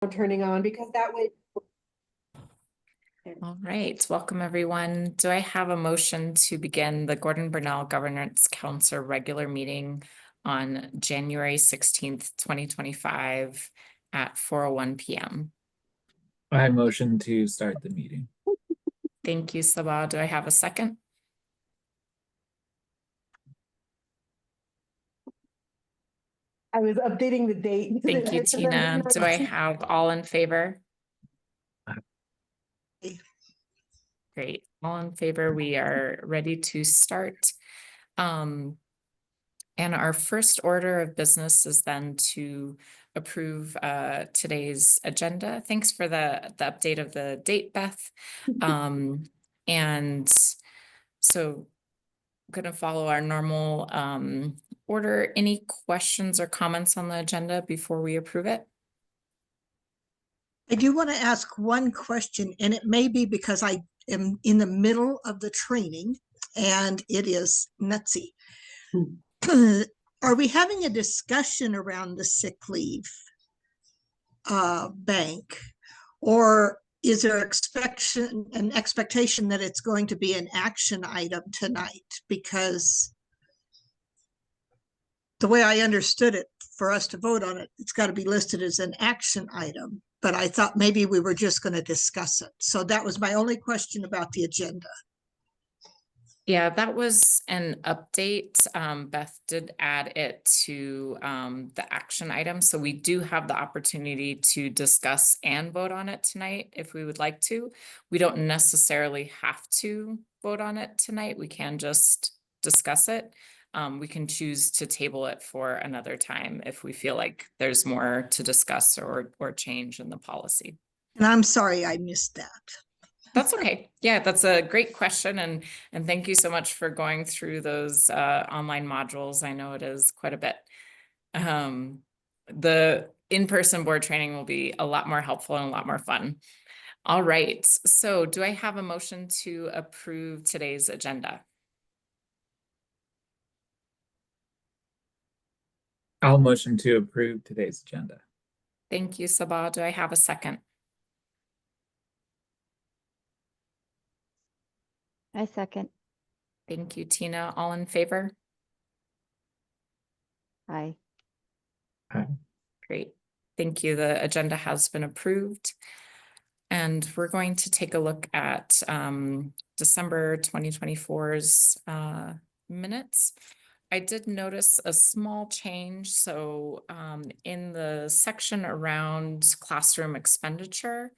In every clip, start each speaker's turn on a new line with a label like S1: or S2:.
S1: turning on because that way.
S2: All right, welcome everyone. Do I have a motion to begin the Gordon Burnell Governance Council regular meeting on January 16th, 2025 at 4:01 p.m.?
S3: I motion to start the meeting.
S2: Thank you, Sabah. Do I have a second?
S1: I was updating the date.
S2: Thank you, Tina. Do I have all in favor? Great, all in favor. We are ready to start. And our first order of business is then to approve today's agenda. Thanks for the update of the date, Beth. And so I'm going to follow our normal order. Any questions or comments on the agenda before we approve it?
S4: I do want to ask one question, and it may be because I am in the middle of the training and it is nutsy. Are we having a discussion around the sick leave bank, or is there an expectation that it's going to be an action item tonight? Because the way I understood it, for us to vote on it, it's got to be listed as an action item. But I thought maybe we were just going to discuss it. So that was my only question about the agenda.
S2: Yeah, that was an update. Beth did add it to the action item. So we do have the opportunity to discuss and vote on it tonight if we would like to. We don't necessarily have to vote on it tonight. We can just discuss it. We can choose to table it for another time if we feel like there's more to discuss or change in the policy.
S4: And I'm sorry I missed that.
S2: That's okay. Yeah, that's a great question. And thank you so much for going through those online modules. I know it is quite a bit. The in-person board training will be a lot more helpful and a lot more fun. All right. So do I have a motion to approve today's agenda?
S3: I'll motion to approve today's agenda.
S2: Thank you, Sabah. Do I have a second?
S5: I second.
S2: Thank you, Tina. All in favor?
S5: Aye.
S3: Aye.
S2: Great. Thank you. The agenda has been approved. And we're going to take a look at December 2024's minutes. I did notice a small change. So in the section around classroom expenditure,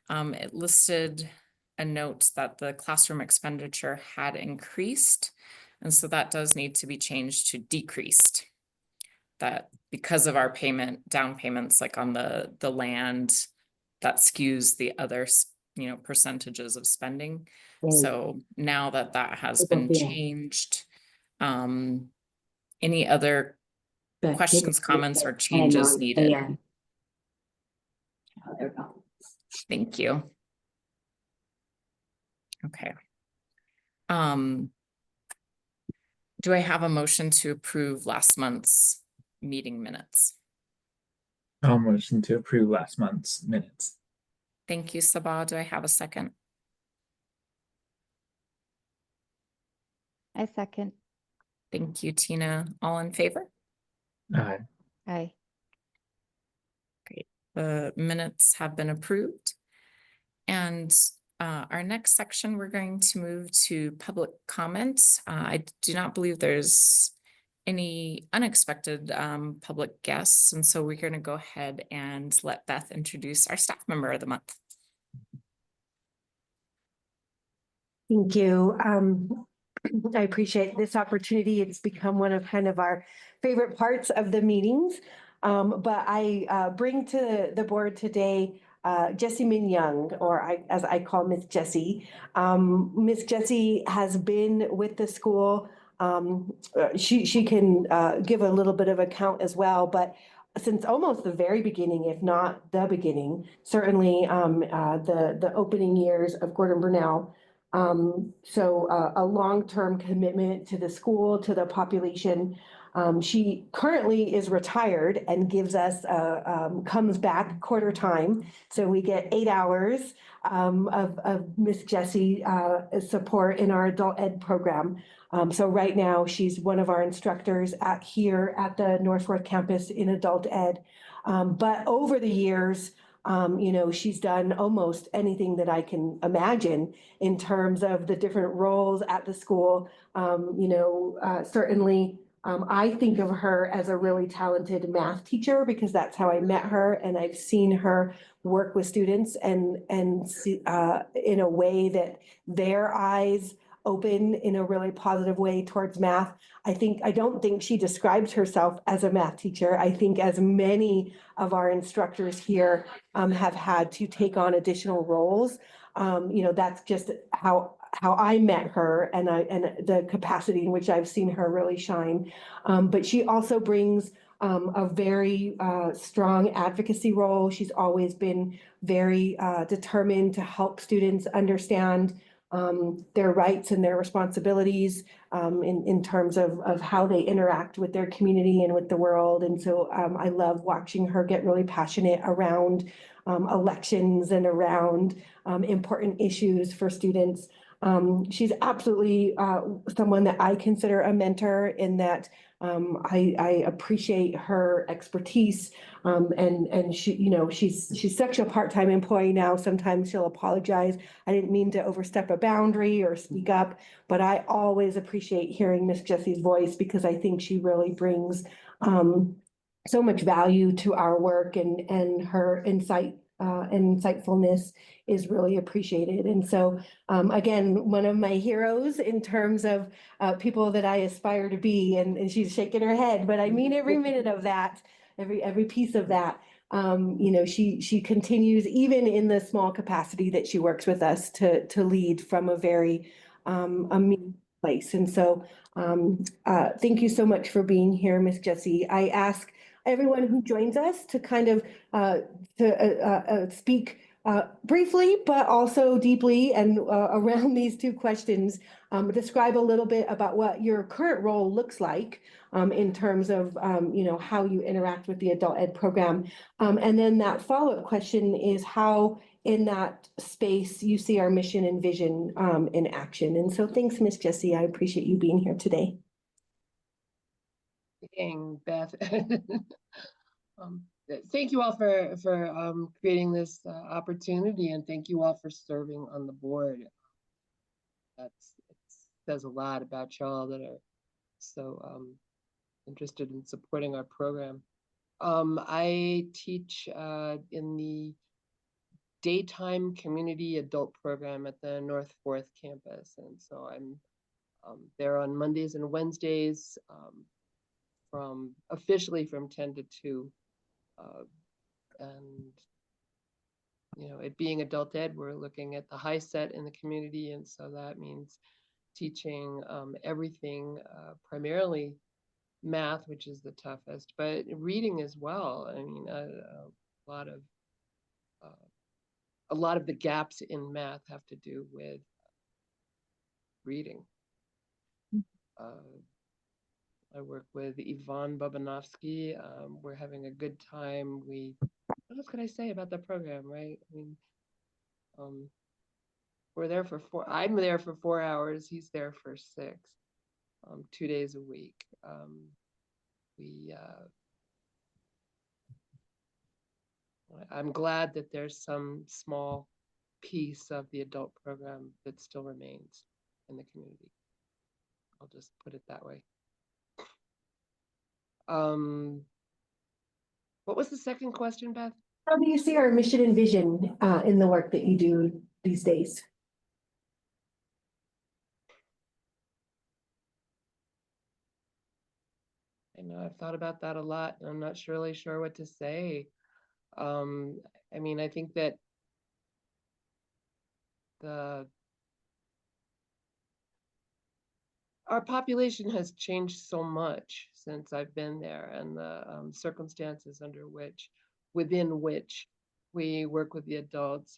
S2: it listed a note that the classroom expenditure had increased. And so that does need to be changed to decreased. That because of our down payments, like on the land, that skews the other, percentages of spending. Right. So now that has been changed, any other questions, comments, or changes needed? Thank you. Okay. Do I have a motion to approve last month's meeting minutes?
S3: I'll motion to approve last month's minutes.
S2: Thank you, Sabah. Do I have a second?
S5: I second.
S2: Thank you, Tina. All in favor?
S3: Aye.
S5: Aye.
S2: Great. The minutes have been approved. And our next section, we're going to move to public comments. I do not believe there's any unexpected public guests. And so we're going to go ahead and let Beth introduce our staff member of the month.
S1: Thank you. I appreciate this opportunity. It's become one of kind of our favorite parts of the meetings. But I bring to the board today Jessie Min Young, or as I call Miss Jessie. Miss Jessie has been with the school. She can give a little bit of account as well, but since almost the very beginning, if not the beginning, certainly the opening years of Gordon Burnell. So a long-term commitment to the school, to the population, She currently is retired and gives us, comes back quarter time. So we get 8 hours of Miss Jessie support in our adult ed program. So right now, she's one of our instructors here at the Northworth campus in adult ed. But over the years, she's done almost anything that I can imagine in terms of the different roles at the school. Certainly, I think of her as a really talented math teacher because that's how I met her, and I've seen her work with students and in a way that their eyes open in a really positive way towards math. I don't think she describes herself as a math teacher. I think as many of our instructors here have had to take on additional roles. That's just how I met her and the capacity in which I've seen her really shine. But she also brings a very strong advocacy role. She's always been very determined to help students understand their rights and their responsibilities in terms of how they interact with their community and with the world. And so I love watching her get really passionate around elections and around important issues for students. She's absolutely someone that I consider a mentor in that I appreciate her expertise. And she's such a part-time employee now. Sometimes she'll apologize. I didn't mean to overstep a boundary or speak up, but I always appreciate hearing Miss Jessie's voice because I think she really brings so much value to our work, and her insight and insightfulness is really appreciated. And so, again, one of my heroes in terms of people that I aspire to be, and she's shaking her head, but I mean every minute of that, every piece of that. She continues, even in the small capacity that she works with us, to lead from a very meaningful place. And so, thank you so much for being here, Miss Jessie. I ask everyone who joins us to kind of speak briefly, but also deeply and around these two questions. Describe a little bit about what your current role looks like in terms of how you interact with the adult ed program. And then that follow-up question is how in that space you see our mission and vision in action. And so thanks, Miss Jessie. I appreciate you being here today.
S6: Dang, Beth. Thank you all for creating this opportunity, and thank you all for serving on the board. It says a lot about y'all that are so interested in supporting our program. I teach in the daytime community adult program at the Northworth campus, and so I'm there on Mondays and Wednesdays officially from 10 to 2. And it being adult ed, we're looking at the high set in the community, and so that means teaching everything, primarily math, which is the toughest, but reading as well. I mean, a lot of the gaps in math have to do with reading. I work with Yvonne Bobanovsky. We're having a good time. What else could I say about the program, right? I mean, we're there for I'm there for 4 hours. He's there for 6, 2 days a week. I'm glad that there's some small piece of the adult program that still remains in the community. I'll just put it that way. What was the second question, Beth?
S1: How do you see our mission and vision in the work that you do these days?
S6: I know I've thought about that a lot, and I'm not really sure what to say. I mean, I think that our population has changed so much since I've been there, and the circumstances within which we work with the adults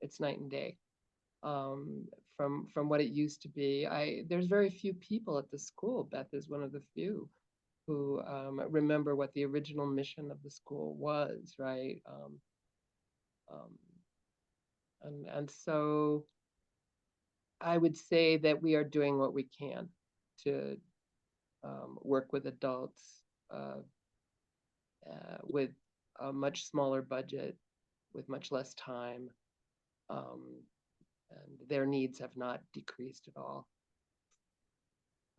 S6: it's night and day. from what it used to be. There's very few people at the school. Beth is one of the few who remember what the original mission of the school was, right? And so I would say that we are doing what we can to work with adults with a much smaller budget, with much less time, and their needs have not decreased at all.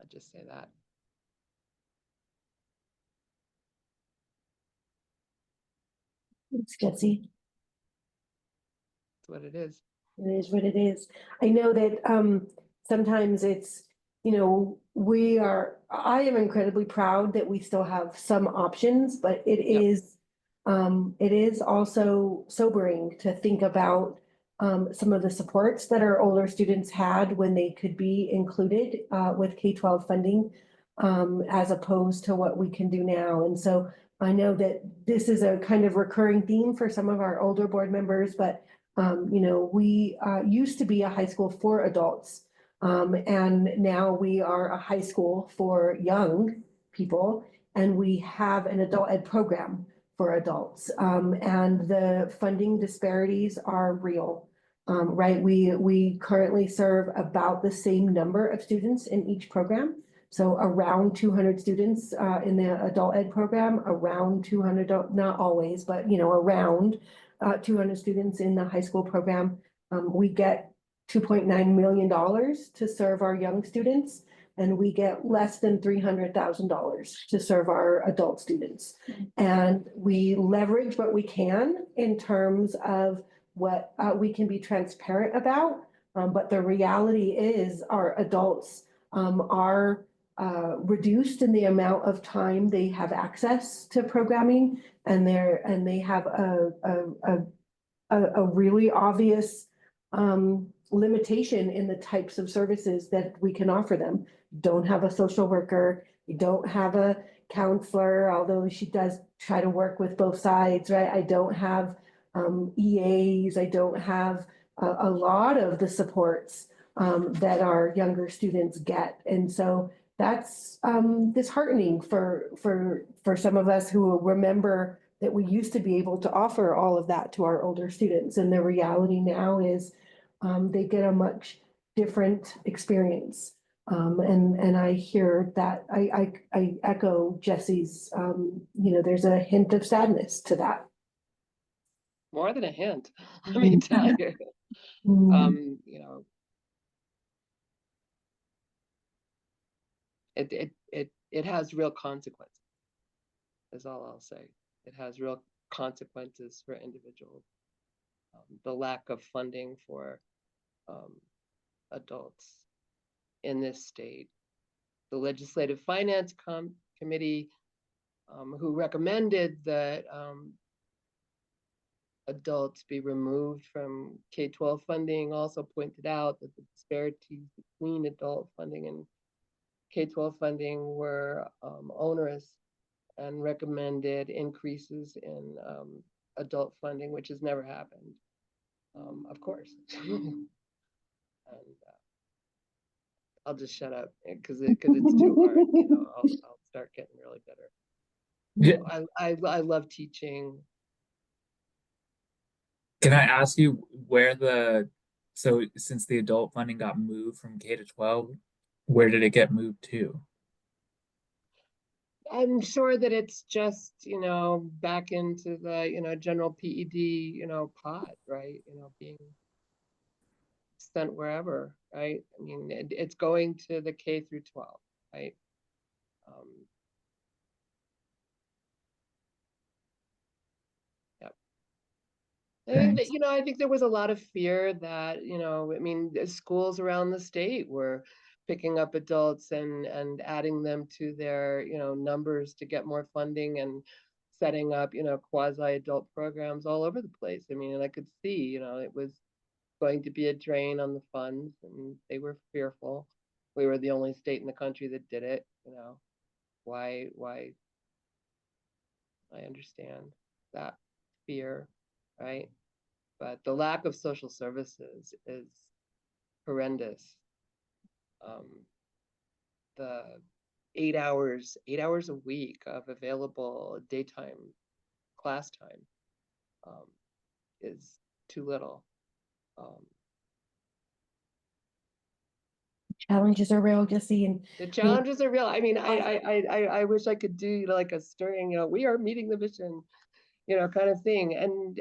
S6: I'd just say that.
S1: Thanks, Jesse.
S6: That's what it is.
S1: It is what it is. I know that sometimes it's, you know, I am incredibly proud that we still have some options, but it is also sobering to think about some of the supports that our older students had when they could be included with K-12 funding as opposed to what we can do now. And so I know that this is a kind of recurring theme for some of our older board members, but you know, we used to be a high school for adults, and now we are a high school for young people, and we have an adult ed program for adults. And the funding disparities are real, right? We currently serve about the same number of students in each program. So around 200 students in the adult ed program, around 200, not always, but you know, around 200 students in the high school program. We get $2.9 million to serve our young students, and we get less than $300,000 to serve our adult students. And we leverage what we can in terms of what we can be transparent about. But the reality is our adults are reduced in the amount of time they have access to programming, and they have a really obvious limitation in the types of services that we can offer them. You don't have a social worker, you don't have a counselor, although she does try to work with both sides, right? I don't have EAs, I don't have a lot of the supports that our younger students get. And so that's disheartening for some of us who remember that we used to be able to offer all of that to our older students. And the reality now is they get a much different experience. And I hear that, I echo Jesse's, you know, there's a hint of sadness to that.
S6: More than a hint, let me tell you. You know, it has real consequences, is all I'll say. It has real consequences for individuals. The lack of funding for adults in this state. The Legislative Finance Committee, who recommended that adults be removed from K-12 funding, also pointed out that the disparities between adult funding and K-12 funding were onerous, and recommended increases in adult funding, which has never happened, of course. And I'll just shut up because it's too hard. You know, I'll start getting really bitter.
S3: Yeah.
S6: I love teaching.
S3: Can I ask you so since the adult funding got moved from K to 12, where did it get moved to?
S6: I'm sure that it's just, you know, back into the, you know, general PED, you know, pot, right? You know, being sent wherever, right? I mean, it's going to the K through 12, right? Yep. And,
S3: Thanks.
S6: you know, I think there was a lot of fear that, you know, I mean, the schools around the state were picking up adults and adding them to their, you know, numbers to get more funding, and setting up, you know, quasi-adult programs all over the place. I mean, and I could see, you know, it was going to be a drain on the funds, and they were fearful. We were the only state in the country that did it, you know. Why I understand that fear, right? But the lack of social services is horrendous. The 8 hours a week of available daytime class time is too little.
S1: Challenges are real, Jesse, and
S6: The challenges are real. I mean, I wish I could do, you know, like a stirring, you know, we are meeting the mission, you know, kind of thing. And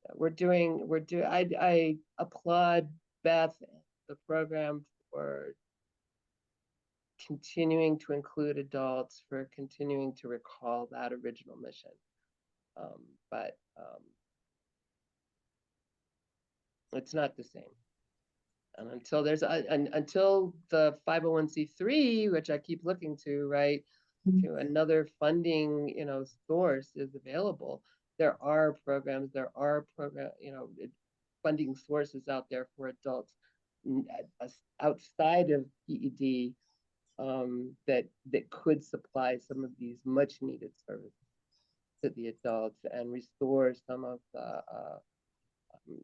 S6: I applaud Beth, the program, for continuing to include adults, for continuing to recall that original mission. But it's not the same. And until there's until the 501c3, which I keep looking to, right, to another funding, you know, source is available, there are programs, you know, funding sources out there for adults outside of PED that could supply some of these much needed services to the adults and restore some of the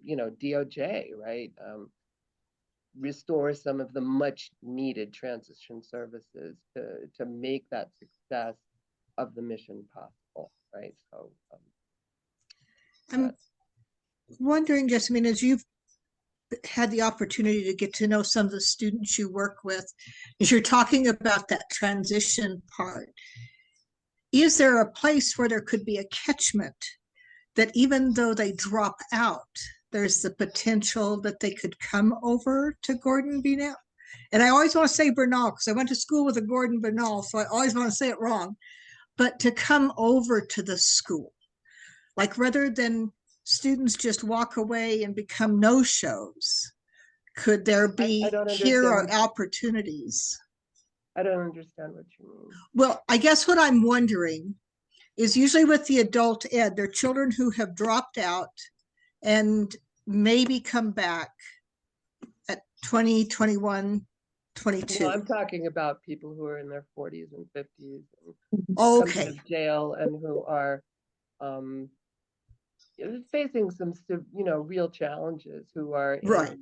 S6: you know, DOJ, right? Restore some of the much needed transition services to make that success of the mission possible, right? So
S4: I'm wondering, just, I mean, as you've had the opportunity to get to know some of the students you work with, as you're talking about that transition part, is there a place where there could be a catchment that even though they drop out, there's the potential that they could come over to Gordon Bernal? And I always want to say Bernal because I went to school with a Gordon Bernal, so I always want to say it wrong. But to come over to the school, like rather than students just walk away and become no-shows, could there be hero opportunities?
S6: I don't understand what you mean.
S4: Well, I guess what I'm wondering is usually with the adult ed, they're children who have dropped out and maybe come back at 20, 21, 22.
S6: No, I'm talking about people who are in their 40s and 50s and
S4: Okay.
S6: come out of jail and who are facing some, you know, real challenges, who are in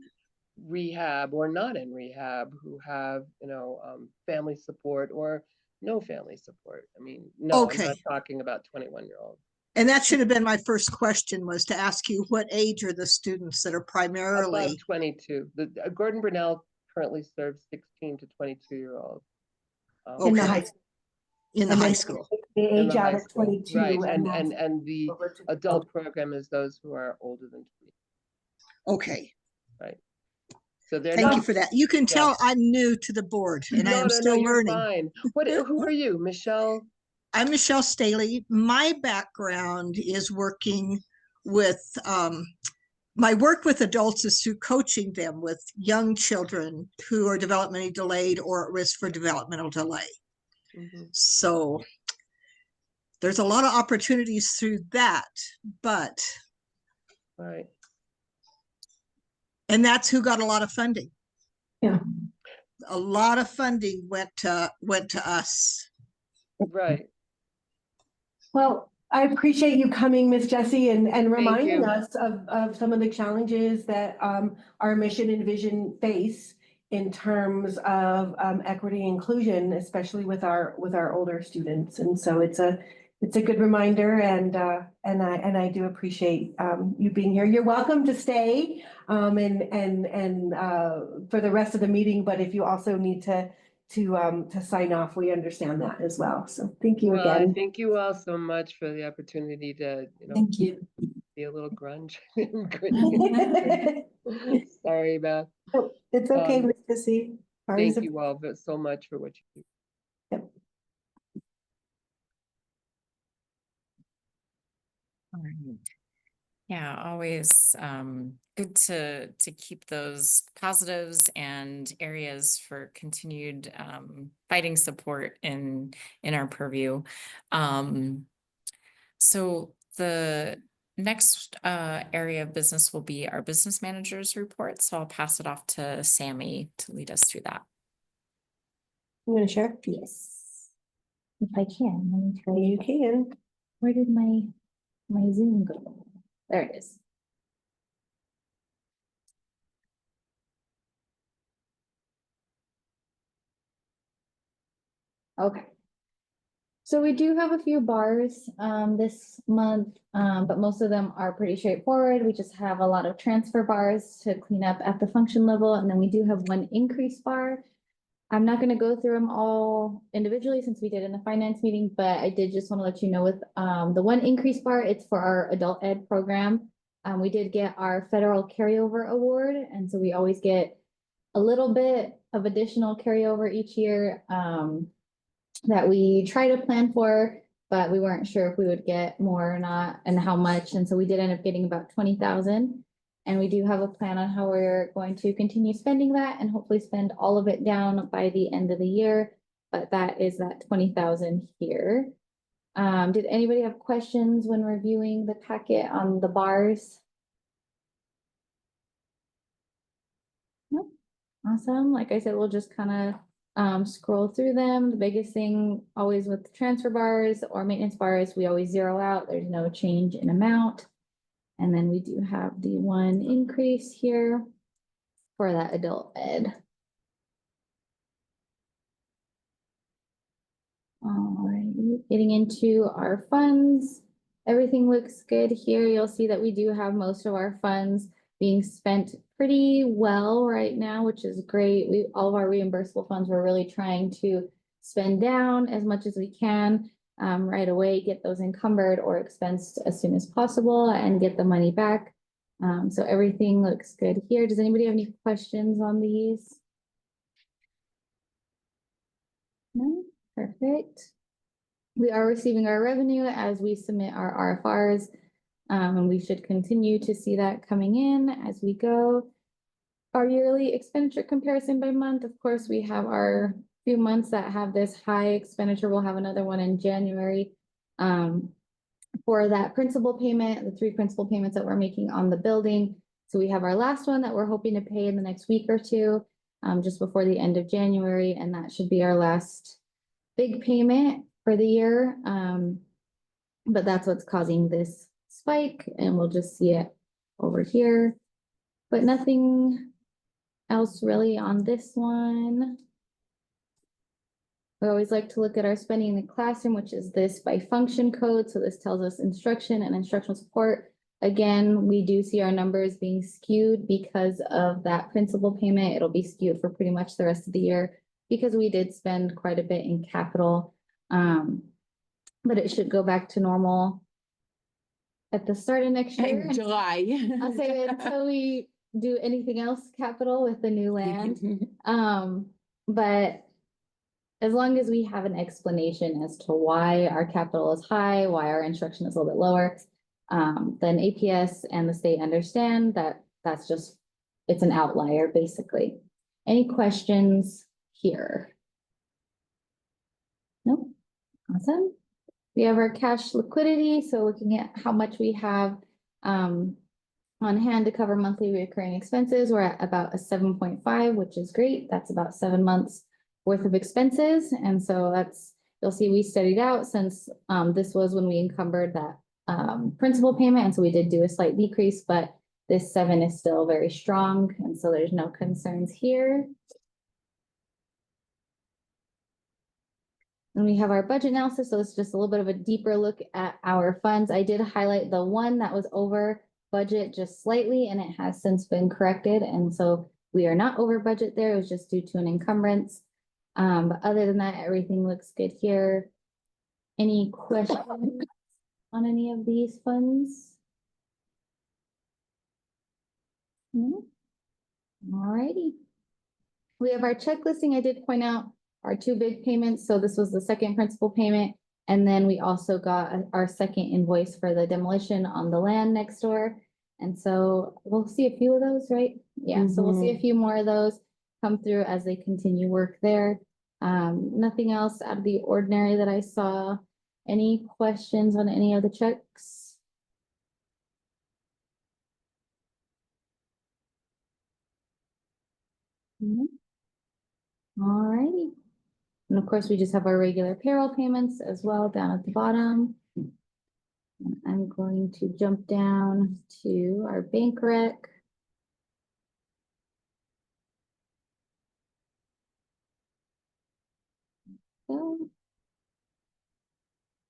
S6: rehab or not in rehab, who have, you know, family support or no family support. I mean, no, I'm not talking about 21-year-olds.
S4: And that should have been my first question, was to ask you what age are the students that are primarily
S6: above 22. The Gordon Bernal currently serves 16 to 22-year-olds.
S1: in the high school.
S4: In the
S1: And
S4: high
S1: then
S4: school.
S1: They
S6: in
S1: age
S6: the
S1: out
S6: high
S1: at
S6: school.
S1: 22.
S6: Right,
S1: that's
S6: and the
S1: over to
S6: adult program is those who are older than 20.
S4: Okay.
S6: Right. So they're
S4: Thank
S6: not,
S4: you for that. You can tell I'm new to the board and I am still
S6: you're
S4: learning.
S6: fine. Who are you, Michelle?
S4: I'm Michelle Staley. My background is working with, my work with adults is through coaching them with young children who are developmentally delayed or at risk for developmental delay. So there's a lot of opportunities through that, but.
S6: Right.
S4: And that's who got a lot of funding.
S1: Yeah.
S4: A lot of funding went to us.
S6: Right.
S1: Well, I appreciate you coming, Miss Jessie, and reminding
S6: you.
S1: us of some of the challenges that our mission and vision face in terms of equity and inclusion, especially with our older students. And so it's a good reminder, and I do appreciate you being here. You're welcome to stay and for the rest of the meeting, but if you also need to sign off, we understand that as well. So thank you again.
S6: Thank you all so much for the opportunity to, you know,
S1: Thank you.
S6: be a little grunge. Sorry, Beth.
S1: It's okay, Miss Jessie.
S6: Thank you all so much for what you do.
S2: All right. Yeah, always good to keep those positives and areas for continued fighting support in our purview. So the next area of business will be our business manager's report. So I'll pass it off to Sammy to lead us through that.
S1: You want to share?
S5: Yes. If I can, let me try.
S1: You can.
S5: Where did my Zoom go? There it is. Okay. So we do have a few bars this month, but most of them are pretty straightforward. We just have a lot of transfer bars to clean up at the function level, and then we do have one increase bar. I'm not gonna go through them all individually since we did in the finance meeting, but I did just want to let you know with the one increase bar, it's for our adult ed program. We did get our federal carryover award, and so we always get a little bit of additional carryover each year that we try to plan for, but we weren't sure if we would get more or not and how much. And so we did end up getting about 20,000. And we do have a plan on how we're going to continue spending that and hopefully spend all of it down by the end of the year. But that is that 20,000 here. Did anybody have questions when reviewing the packet on the bars? No? Awesome. Like I said, we'll just kind of scroll through them. The biggest thing always with the transfer bars or maintenance bars, we always zero out. There's no change in amount. And then we do have the one increase here for that adult ed. All right, getting into our funds. Everything looks good here. You'll see that we do have most of our funds being spent pretty well right now, which is great. All of our reimbursable funds, we're really trying to spend down as much as we can right away, get those encumbered or expensed as soon as possible and get the money back. So everything looks good here. Does anybody have any questions on these? No, perfect. We are receiving our revenue as we submit our RFRs. And we should continue to see that coming in as we go. Our yearly expenditure comparison by month, of course, we have our few months that have this high expenditure. We'll have another one in January for that principal payment, the 3 principal payments that we're making on the building. So we have our last one that we're hoping to pay in the next week or two, just before the end of January. And that should be our last big payment for the year. But that's what's causing this spike, and we'll just see it over here. But nothing else really on this one. We always like to look at our spending in the classroom, which is this by function code. So this tells us instruction and instructional support. Again, we do see our numbers being skewed because of that principal payment. It'll be skewed for pretty much the rest of the year because we did spend quite a bit in capital. But it should go back to normal at the start of next year.
S1: In July.
S5: I'll say until we do anything else capital with the new land. But as long as we have an explanation as to why our capital is high, why our instruction is a little bit lower, then APS and the state understand that that's just, it's an outlier basically. Any questions here? Nope. Awesome. We have our cash liquidity. So looking at how much we have on hand to cover monthly recurring expenses, we're at about a 7.5, which is great. That's about 7 months worth of expenses. And so that's, you'll see we studied out since this was when we encumbered that principal payment. And so we did do a slight decrease, but this 7 is still very strong. And so there's no concerns here. And we have our budget analysis. So it's just a little bit of a deeper look at our funds. I did highlight the one that was over budget just slightly, and it has since been corrected. And so we are not over budget there. It was just due to an encumbrance. But other than that, everything looks good here. Any questions on any of these funds? No? All righty. We have our check listing. I did point out our 2 big payments. So this was the second principal payment. And then we also got our second invoice for the demolition on the land next door. And so we'll see a few of those, right? Yeah, so we'll see a few more of those come through as they continue work there. Nothing else out of the ordinary that I saw. Any questions on any of the checks? All righty. And of course, we just have our regular payroll payments as well down at the bottom. And I'm going to jump down to our bank rec. go.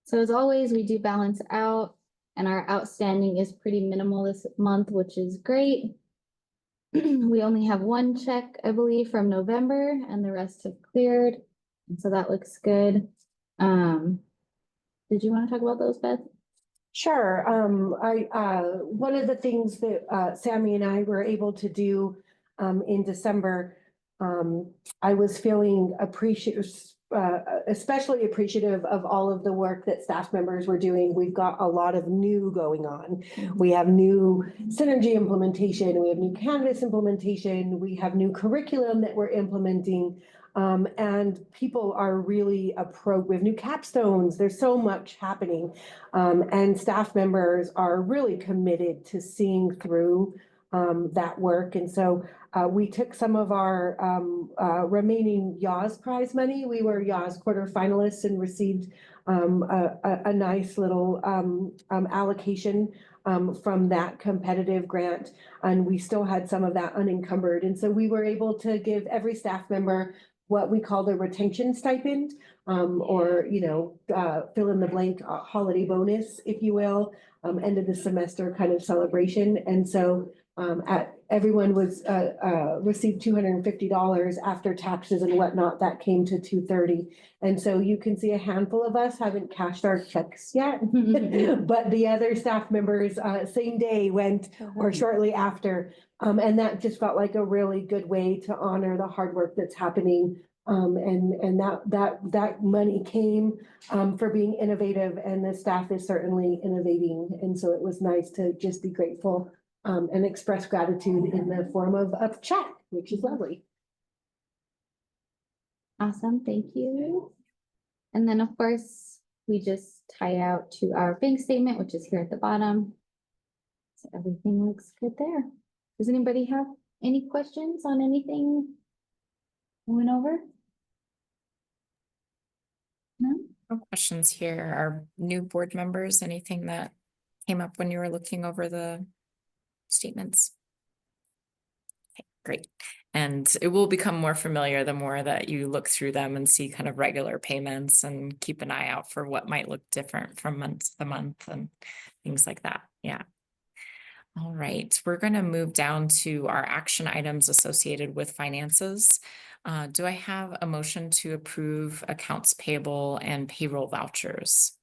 S5: So as always, we do balance out and our outstanding is pretty minimal this month, which is great. We only have one check, I believe, from November and the rest have cleared. And so that looks good. Did you want to talk about those, Beth?
S1: Sure. One of the things that, Sammy and I were able to do, in December, I was feeling especially appreciative of all of the work that staff members were doing. We've got a lot of new going on. We have new Synergy implementation, we have new Canvas implementation, we have new curriculum that we're implementing. And people are really we have new capstones. There's so much happening. And staff members are really committed to seeing through that work. And so we took some of our remaining YAWS prize money. We were YAWS quarterfinalists and received a nice little allocation from that competitive grant. And we still had some of that unencumbered. And so we were able to give every staff member what we call the retention stipend, or, fill in the blank holiday bonus, if you will, end of the semester kind of celebration. And so everyone received $250 after taxes and whatnot. That came to $230. And so you can see a handful of us haven't cashed our checks yet, but the other staff members, same day went or shortly after. And that just felt like a really good way to honor the hard work that's happening. And that money came for being innovative, and the staff is certainly innovating. And so it was nice to just be grateful and express gratitude in the form of a check, which is lovely.
S5: Awesome, thank you. And then, of course, we just tie out to our bank statement, which is here at the bottom. So everything looks good there. Does anybody have any questions on anything we went over? No?
S2: No questions here. Our new board members, anything that came up when you were looking over the statements? Okay, great. And it will become more familiar the more that you look through them and see kind of regular payments and keep an eye out for what might look different from month to month and things like that. Yeah. All right, we're going to move down to our action items associated with finances. Do I have a motion to approve accounts payable and payroll vouchers?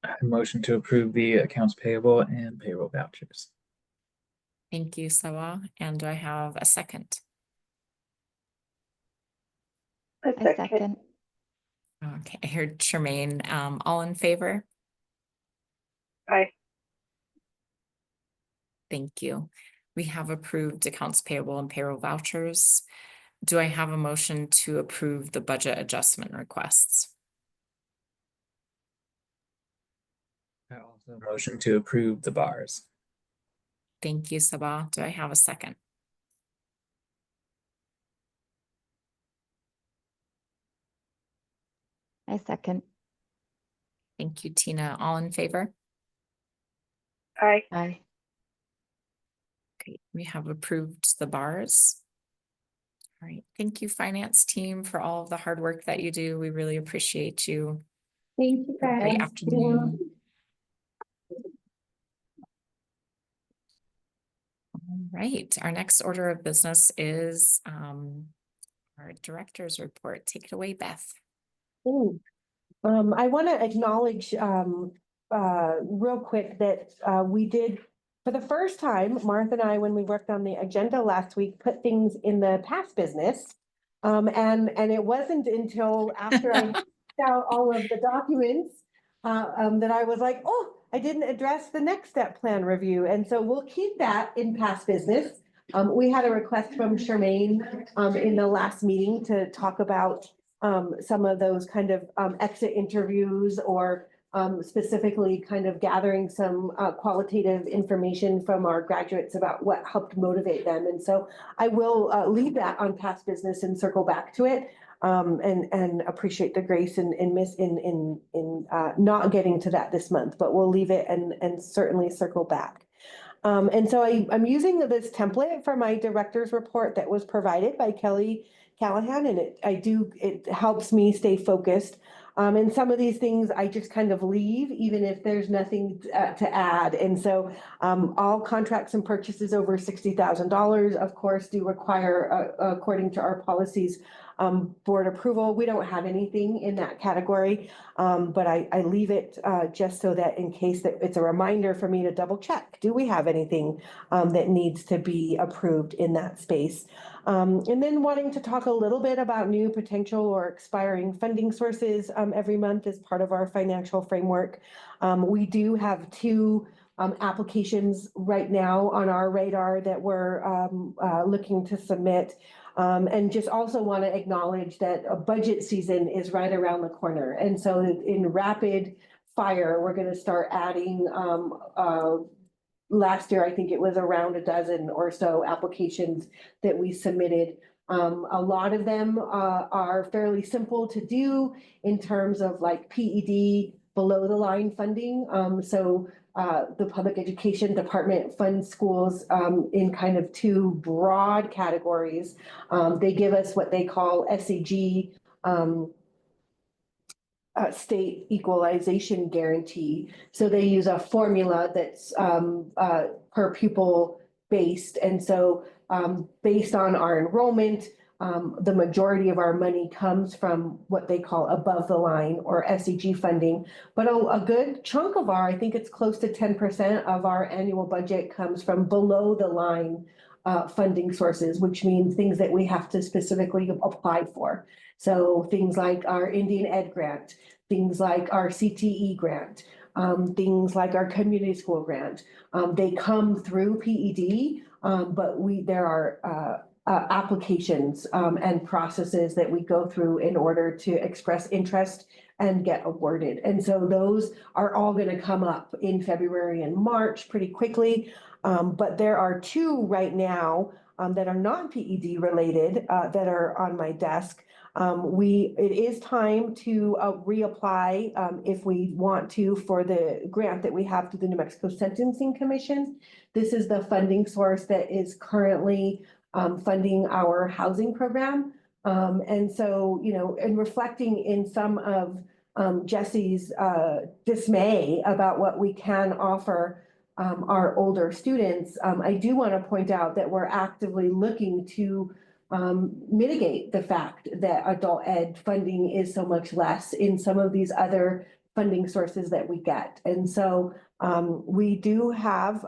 S3: I motion to approve the accounts payable and payroll vouchers.
S2: Thank you, Sawa. And do I have a second?
S7: A second.
S2: Okay, I heard Tremaine. All in favor?
S7: Aye.
S2: Thank you. We have approved accounts payable and payroll vouchers. Do I have a motion to approve the budget adjustment requests?
S3: I also motion to approve the bars.
S2: Thank you, Sabah. Do I have a second?
S7: I second.
S2: Thank you, Tina. All in favor?
S7: Aye. Aye.
S2: Great. We have approved the bars. All right. Thank you, finance team, for all of the hard work that you do. We really appreciate you.
S5: Thank you, guys.
S2: Great afternoon. All right. Our next order of business is our director's report. Take it away, Beth.
S1: Ooh. I want to acknowledge real quick that we did, for the first time, Martha and I, when we worked on the agenda last week, put things in the past business. And it wasn't until after I picked out all of the documents that I was like, oh, I didn't address the next step plan review. And so we'll keep that in past business. We had a request from Charmaine in the last meeting to talk about some of those kind of exit interviews, or specifically kind of gathering some qualitative information from our graduates about what helped motivate them. And so I will leave that on past business and circle back to it, and appreciate the grace in not getting to that this month, but we'll leave it and certainly circle back. And so I'm using this template for my director's report that was provided by Kelly Callahan, and it helps me stay focused. And some of these things I just kind of leave, even if there's nothing to add. And so all contracts and purchases over $60,000, of course, do require, according to our policies, board approval. We don't have anything in that category, but I leave it just so that in case that it's a reminder for me to double check, do we have anything that needs to be approved in that space? And then wanting to talk a little bit about new potential or expiring funding sources every month as part of our financial framework. We do have two applications right now on our radar that we're looking to submit. And just also want to acknowledge that a budget season is right around the corner. And so in rapid fire, we're going to start adding last year, I think it was around a dozen or so applications that we submitted. A lot of them are fairly simple to do in terms of like PED below the line funding. The Public Education Department funds schools in kind of two broad categories. They give us what they call SEG, state equalization guarantee. So they use a formula that's per pupil based. And so based on our enrollment, the majority of our money comes from what they call above the line or SEG funding. But a good chunk of I think it's close to 10% of our annual budget comes from below the line funding sources, which means things that we have to specifically apply for. So things like our Indian Ed grant, things like our CTE grant, things like our community school grant. They come through PED, but there are applications and processes that we go through in order to express interest and get awarded. And so those are all going to come up in February and March pretty quickly. But there are two right now that are non-PED related that are on my desk. It is time to reapply if we want to for the grant that we have through the New Mexico Sentencing Commission. This is the funding source that is currently funding our housing program. And so, and reflecting in some of Jesse's dismay about what we can offer our older students, I do want to point out that we're actively looking to mitigate the fact that adult ed funding is so much less in some of these other funding sources that we get. And so we do have,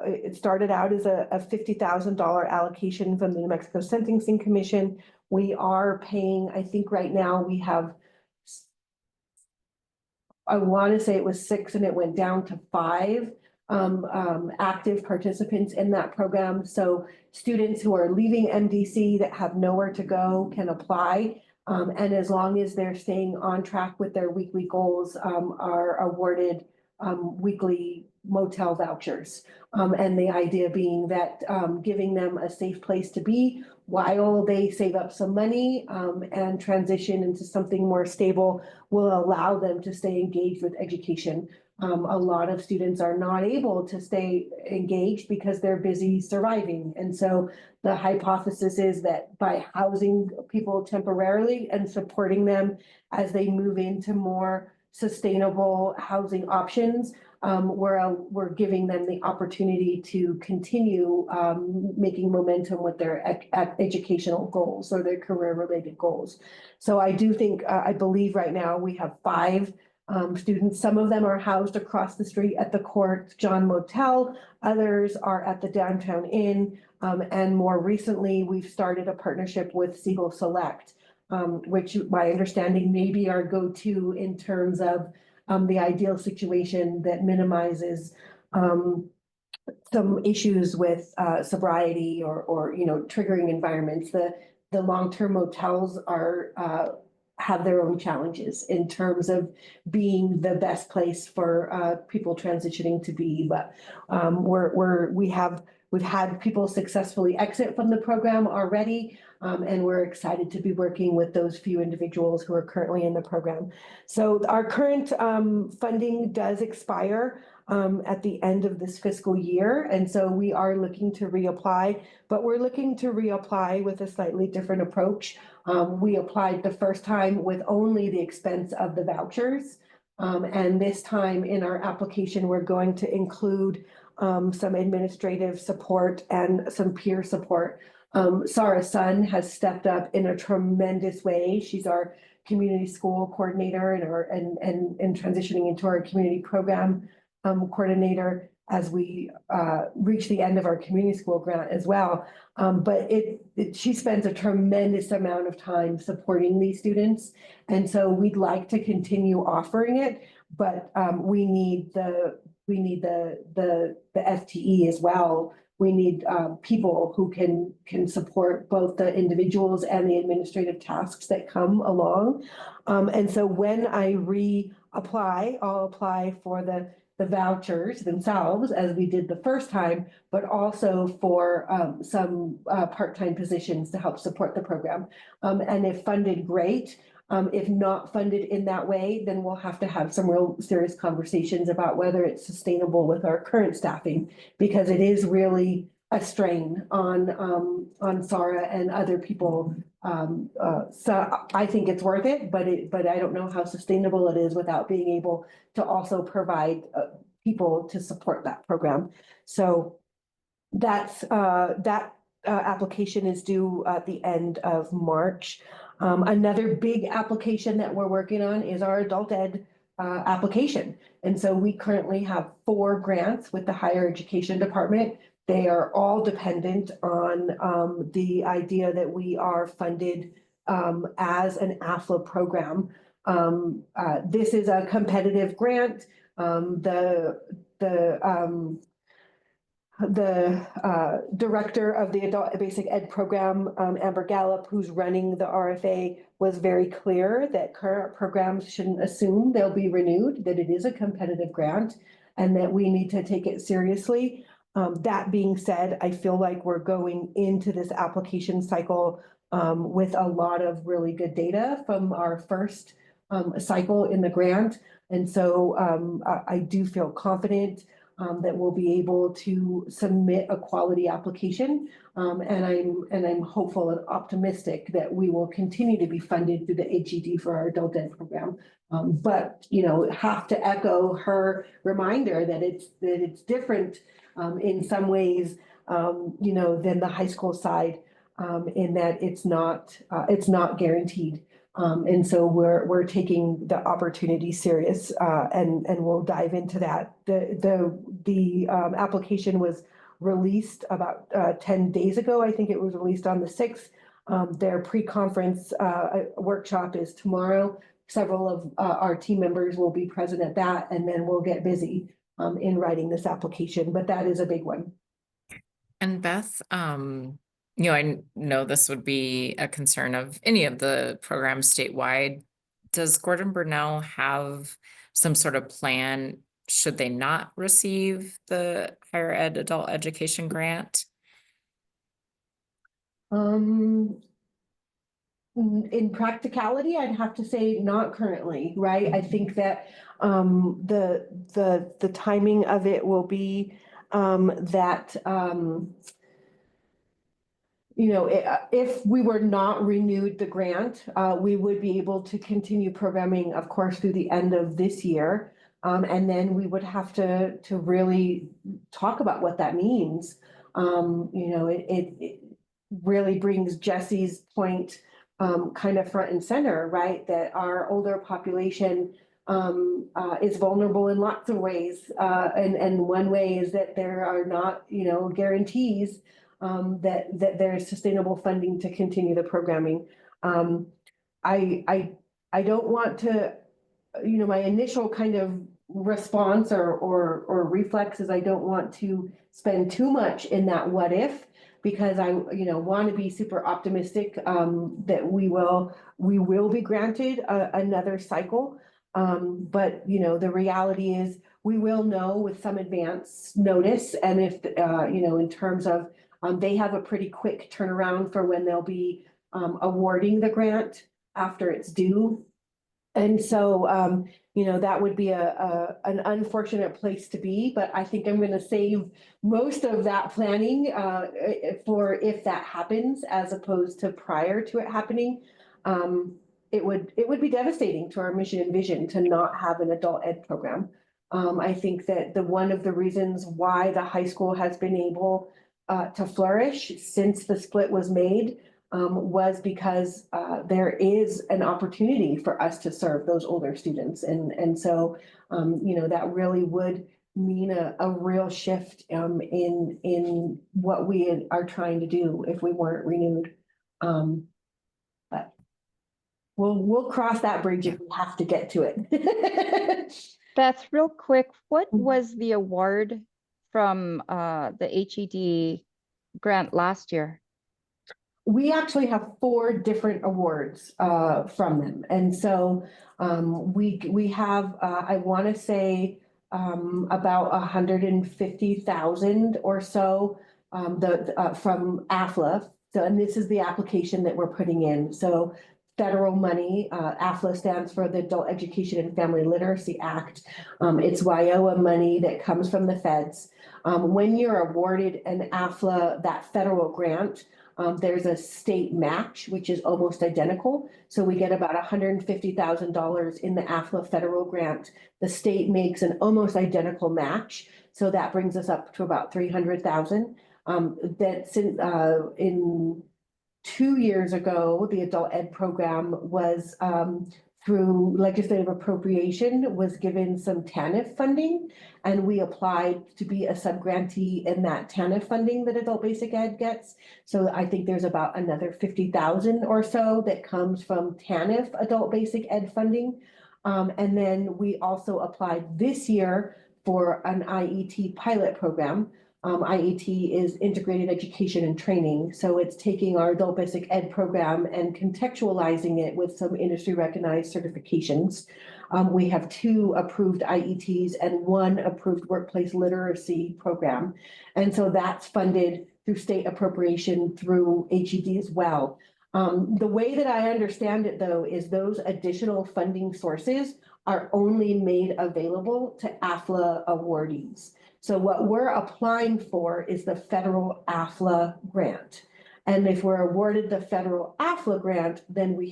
S1: it started out as a $50,000 allocation from the New Mexico Sentencing Commission. We are paying, I think right now we have, I want to say it was 6 and it went down to 5 active participants in that program. So students who are leaving MDC that have nowhere to go can apply. And as long as they're staying on track with their weekly goals, are awarded weekly motel vouchers. And the idea being that giving them a safe place to be while they save up some money and transition into something more stable will allow them to stay engaged with education. A lot of students are not able to stay engaged because they're busy surviving. And so the hypothesis is that by housing people temporarily and supporting them as they move into more sustainable housing options, we're giving them the opportunity to continue making momentum with their educational goals or their career-related goals. So I do think, I believe right now we have 5 students. Some of them are housed across the street at the Court John Motel. Others are at the Downtown Inn. And more recently, we've started a partnership with Siegel Select, which my understanding may be our go-to in terms of the ideal situation that minimizes some issues with sobriety or triggering environments. The long-term motels have their own challenges in terms of being the best place for people transitioning to be. But we've had people successfully exit from the program already. And we're excited to be working with those few individuals who are currently in the program. So our current funding does expire at the end of this fiscal year. And so we are looking to reapply, but we're looking to reapply with a slightly different approach. We applied the first time with only the expense of the vouchers. And this time in our application, we're going to include some administrative support and some peer support. Sarah Sun has stepped up in a tremendous way. She's our community school coordinator and transitioning into our community program coordinator as we reach the end of our community school grant as well. But she spends a tremendous amount of time supporting these students. And so we'd like to continue offering it, but we need the FTE as well. We need people who can support both the individuals and the administrative tasks that come along. And so when I reapply, I'll apply for the vouchers themselves as we did the first time, but also for some part-time positions to help support the program. And if funded, great. If not funded in that way, then we'll have to have some real serious conversations about whether it's sustainable with our current staffing, because it is really a strain on Sarah and other people. So I think it's worth it, but I don't know how sustainable it is without being able to also provide people to support that program. So that's that application is due at the end of March. Another big application that we're working on is our adult ed application. And so we currently have 4 grants with the higher education department. They are all dependent on the idea that we are funded as an AFLA program. This is a competitive grant. The director of the adult basic ed program, Amber Gallup, who's running the RFA, was very clear that current programs shouldn't assume they'll be renewed, that it is a competitive grant and that we need to take it seriously. That being said, I feel like we're going into this application cycle with a lot of really good data from our first cycle in the grant. And so I do feel confident that we'll be able to submit a quality application. And I'm hopeful and optimistic that we will continue to be funded through the HED for our adult ed program. But, you know, have to echo her reminder that it's different in some ways, you know, than the high school side, in that it's not guaranteed. And so we're taking the opportunity serious, and we'll dive into that. The application was released about 10 days ago. I think it was released on the 6th. Their pre-conference workshop is tomorrow. Several of our team members will be present at that, and then we'll get busy in writing this application, but that is a big one.
S2: And Beth, you know, I know this would be a concern of any of the programs statewide. Does Gordon Burnell have some sort of plan should they not receive the higher ed adult education grant?
S1: In practicality, I'd have to say not currently, right? I think that the timing of it will be that you know, if we were not renewed the grant, we would be able to continue programming, of course, through the end of this year. And then we would have to really talk about what that means. You know, it really brings Jesse's point kind of front and center, right? That our older population is vulnerable in lots of ways. And one way is that there are not, you know, guarantees that there's sustainable funding to continue the programming. I don't want to, you know, my initial kind of response or reflex is I don't want to spend too much in that what if, because I, you know, want to be super optimistic that we will be granted another cycle. But, you know, the reality is we will know with some advance notice. And if, you know, in terms of they have a pretty quick turnaround for when they'll be awarding the grant after it's due. And so, that would be an unfortunate place to be, but I think I'm going to save most of that planning for if that happens, as opposed to prior to it happening. It would be devastating to our mission and vision to not have an adult ed program. I think that one of the reasons why the high school has been able to flourish since the split was made was because there is an opportunity for us to serve those older students. And so, that really would mean a real shift in what we are trying to do if we weren't renewed. But we'll cross that bridge if we have to get to it.
S7: Beth, real quick, what
S1: Mhm.
S7: was the award from the HED grant last year?
S1: We actually have 4 different awards from them. And so we have, I want to say, about 150,000 or so from AFLA. So, and this is the application that we're putting in. So federal money, AFLA stands for the Adult Education and Family Literacy Act. It's WIOA money that comes from the feds. When you're awarded an AFLA, that federal grant, there's a state match, which is almost identical. So we get about $150,000 in the AFLA federal grant. The state makes an almost identical match. So that brings us up to about 300,000. That's in 2 years ago, the adult ed program was through legislative appropriation was given some TANF funding, and we applied to be a subgrantee in that TANF funding that adult basic ed gets. So I think there's about another 50,000 or so that comes from TANF adult basic ed funding. And then we also applied this year for an IET pilot program. IET is Integrated Education and Training. So it's taking our adult basic ed program and contextualizing it with some industry recognized certifications. We have 2 approved IETs and 1 approved workplace literacy program. And so that's funded through state appropriation through HED as well. The way that I understand it, though, is those additional funding sources are only made available to AFLA awardees. So what we're applying for is the federal AFLA grant. And if we're awarded the federal AFLA grant, then we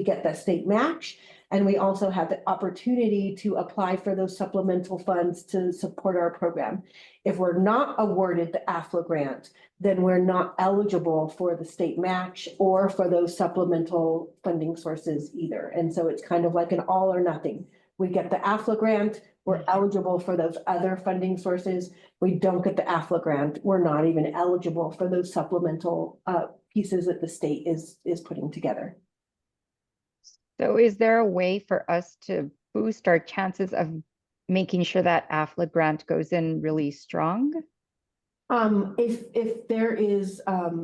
S1: get the state match. And we also have the opportunity to apply for those supplemental funds to support our program. If we're not awarded the AFLA grant, then we're not eligible for the state match or for those supplemental funding sources either. And so it's kind of like an all or nothing. We get the AFLA grant, we're eligible for those other funding sources. We don't get the AFLA grant, we're not even eligible for those supplemental pieces that the state is putting together.
S7: So is there a way for us to boost our chances of making sure that AFLA grant goes in really strong?
S1: If there is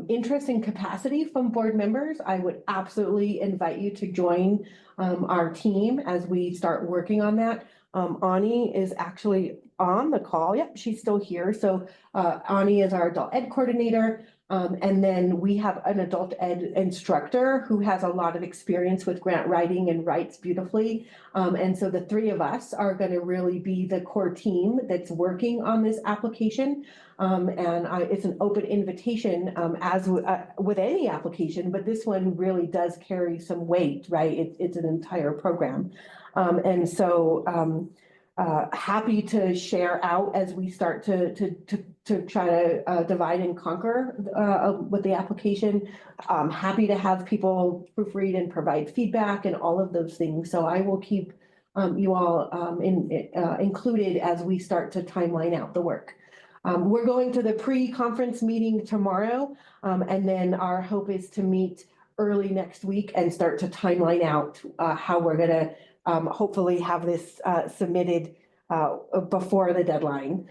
S1: interest and capacity from board members, I would absolutely invite you to join our team as we start working on that. Ani is actually on the call. Yep, she's still here. So Ani is our adult ed coordinator. And then we have an adult ed instructor who has a lot of experience with grant writing and writes beautifully. And so the 3 of us are going to really be the core team that's working on this application. It's an open invitation as with any application, but this one really does carry some weight, right? It's an entire program. And so happy to share out as we start to try to divide and conquer with the application. Happy to have people proofread and provide feedback and all of those things. So I will keep you all included as we start to timeline out the work. We're going to the pre-conference meeting tomorrow, and then our hope is to meet early next week and start to timeline out how we're going to hopefully have this submitted before the deadline.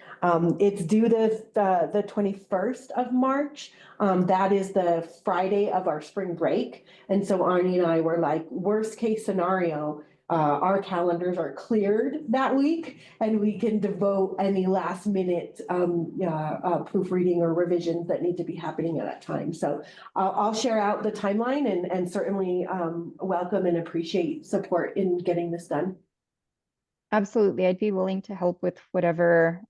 S1: It's due the 21st of March. That is the Friday of our spring break. And so Arnie and I were like, worst case scenario, our calendars are cleared that week and we can devote any last minute proofreading or revisions that need to be happening at that time. So I'll share out the timeline and certainly welcome and appreciate support in getting this done.
S7: Absolutely. I'd be willing to help with whatever,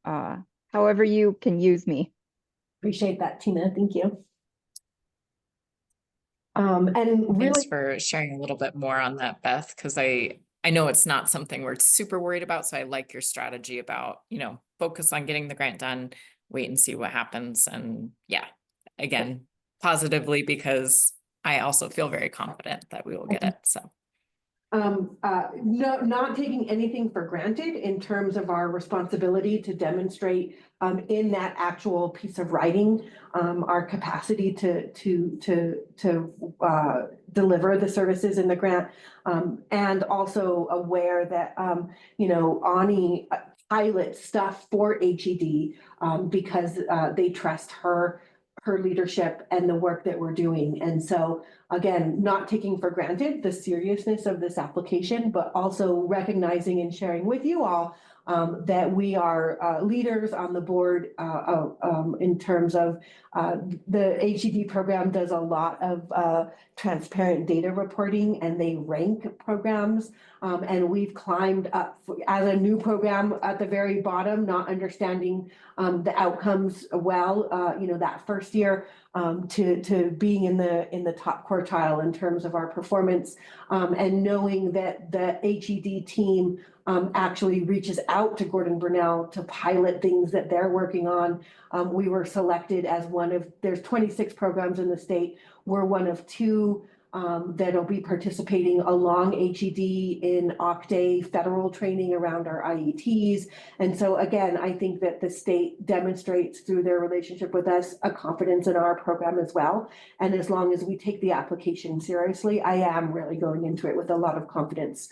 S7: however you can use me.
S1: Appreciate that, Tina. Thank you. And
S2: Thanks
S1: really,
S2: for sharing a little bit more on that, Beth, because I know it's not something we're super worried about. So I like your strategy about, focus on getting the grant done, wait and see what happens. And yeah, again, positively, because I also feel very confident that we will get it. So.
S1: no, not taking anything for granted in terms of our responsibility to demonstrate in that actual piece of writing our capacity to deliver the services in the grant, and also aware that Ani pilots stuff for HED because they trust her leadership and the work that we're doing. And so again, not taking for granted the seriousness of this application, but also recognizing and sharing with you all that we are leaders on the board in terms of the HED program does a lot of transparent data reporting, and they rank programs. And we've climbed up as a new program at the very bottom, not understanding the outcomes well, that first year to being in the top quartile in terms of our performance, and knowing that the HED team actually reaches out to Gordon Burnell to pilot things that they're working on. We were selected as there's 26 programs in the state. We're one of 2 that'll be participating along HED in OCTAE federal training around our IETs. And so again, I think that the state demonstrates through their relationship with us a confidence in our program as well. And as long as we take the application seriously, I am really going into it with a lot of confidence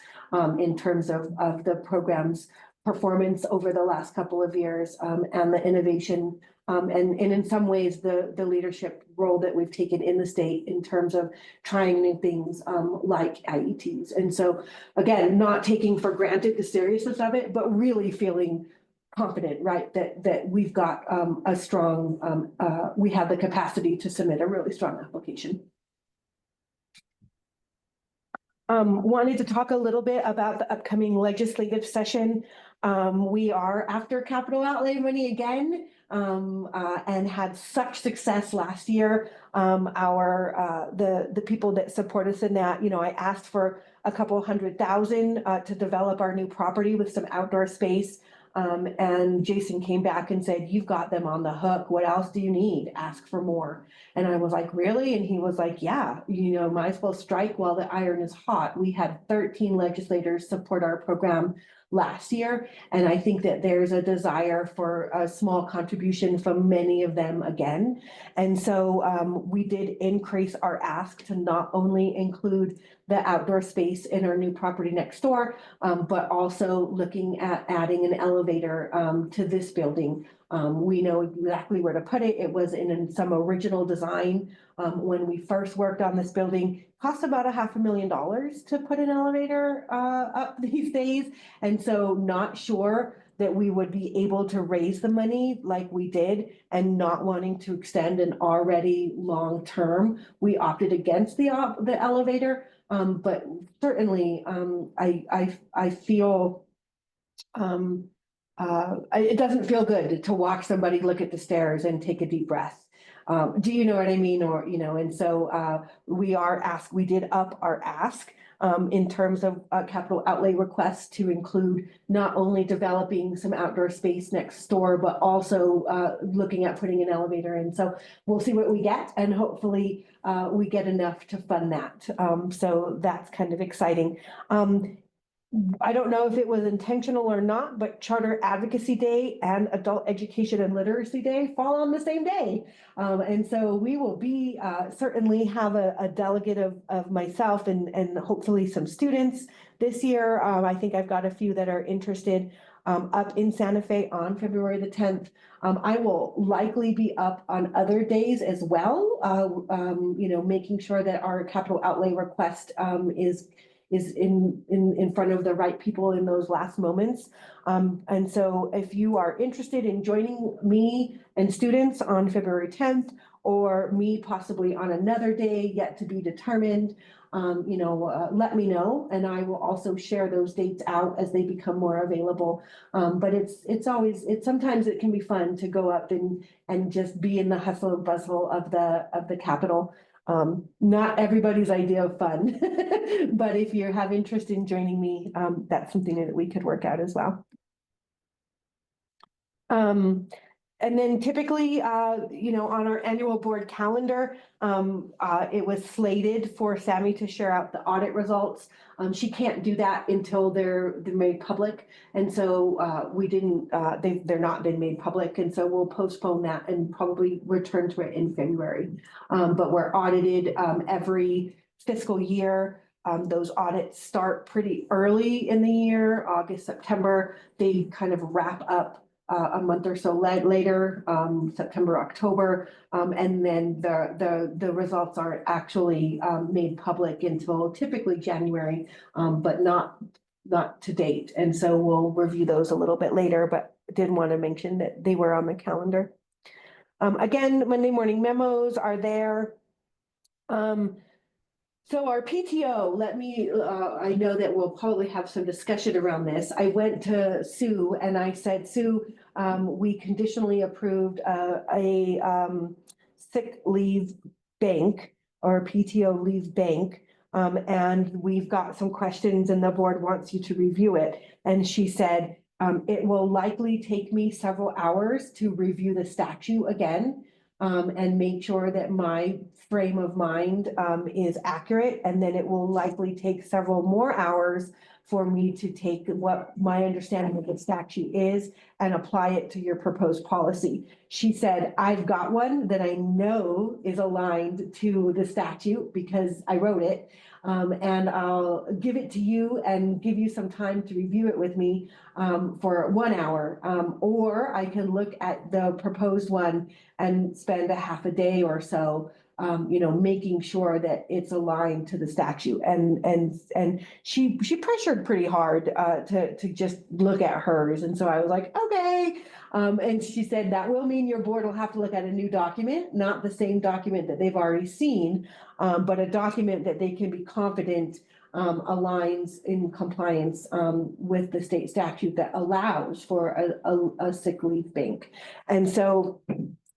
S1: in terms of the program's performance over the last couple of years, and the innovation and in some ways the leadership role that we've taken in the state in terms of trying new things like IETs. And so again, not taking for granted the seriousness of it, but really feeling confident, right, that we've got a strong, we have the capacity to submit a really strong application. Wanted to talk a little bit about the upcoming legislative session. We are after capital outlay money again, and had such success last year. The people that support us in that, I asked for a couple $100,000 to develop our new property with some outdoor space. And Jason came back and said, "You've got them on the hook. What else do you need? Ask for more." And I was like, "Really?" And he was like, "Yeah, might as well strike while the iron is hot." We had 13 legislators support our program last year. And I think that there's a desire for a small contribution from many of them again. And so we did increase our ask to not only include the outdoor space in our new property next door, but also looking at adding an elevator to this building. We know exactly where to put it. It was in some original design when we first worked on this building. Cost about $500,000 to put an elevator up these days. And so not sure that we would be able to raise the money like we did, and not wanting to extend an already long term, we opted against the elevator. But certainly I feel it doesn't feel good to watch somebody look at the stairs and take a deep breath. Do you know what I mean? Or, and so we did up our ask in terms of capital outlay requests to include not only developing some outdoor space next door, but also looking at putting an elevator in. So we'll see what we get, and hopefully we get enough to fund that. So that's kind of exciting. I don't know if it was intentional or not, but Charter Advocacy Day and Adult Education and Literacy Day fall on the same day. And so we will be certainly have a delegate of myself and hopefully some students this year. I think I've got a few that are interested up in Santa Fe on February the 10th. I will likely be up on other days as well, making sure that our capital outlay request is in front of the right people in those last moments. And so if you are interested in joining me and students on February 10th, or me possibly on another day yet to be determined, let me know, and I will also share those dates out as they become more available. But sometimes it can be fun to go up and just be in the hustle and bustle of the Capitol. Not everybody's idea of fun, but if you have interest in joining me, that's something that we could work out as well. And then typically, on our annual board calendar, it was slated for Sammy to share out the audit results. She can't do that until they're made public. And so we didn't, they're not been made public. And so we'll postpone that and probably return to it in February. But we're audited every fiscal year. Those audits start pretty early in the year, August, September. They kind of wrap up a month or so later, September, October, and then the results aren't actually made public until typically January, but not to date. And so we'll review those a little bit later, but did want to mention that they were on the calendar. Again, Monday morning memos are there. So our PTO, I know that we'll probably have some discussion around this. I went to Sue and I said, Sue, we conditionally approved a sick leave bank or PTO leave bank. And we've got some questions and the board wants you to review it. And she said, it will likely take me several hours to review the statute again. And make sure that my frame of mind is accurate, and then it will likely take several more hours for me to take what my understanding of the statute is and apply it to your proposed policy. She said, I've got one that I know is aligned to the statute because I wrote it, and I'll give it to you and give you some time to review it with me for 1 hour, or I can look at the proposed one and spend a half a day or so, making sure that it's aligned to the statute. And she pressured pretty hard to just look at hers. And so I was like, okay. And she said that will mean your board will have to look at a new document, not the same document that they've already seen, but a document that they can be confident aligns in compliance with the state statute that allows for a sick leave bank. And so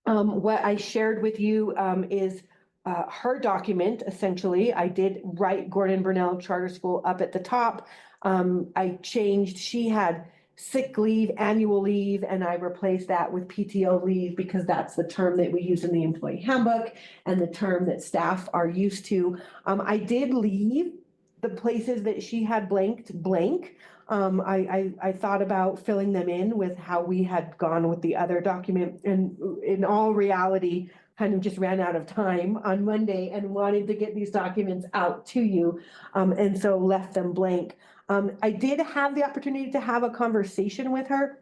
S1: what I shared with you is her document. Essentially, I did write Gordon Burnell Charter School up at the top. I changed, she had sick leave, annual leave, and I replaced that with PTO leave because that's the term that we use in the employee handbook and the term that staff are used to. I did leave the places that she had blanked blank. I thought about filling them in with how we had gone with the other document, and in all reality, kind of just ran out of time on Monday and wanted to get these documents out to you, and so left them blank. I did have the opportunity to have a conversation with her.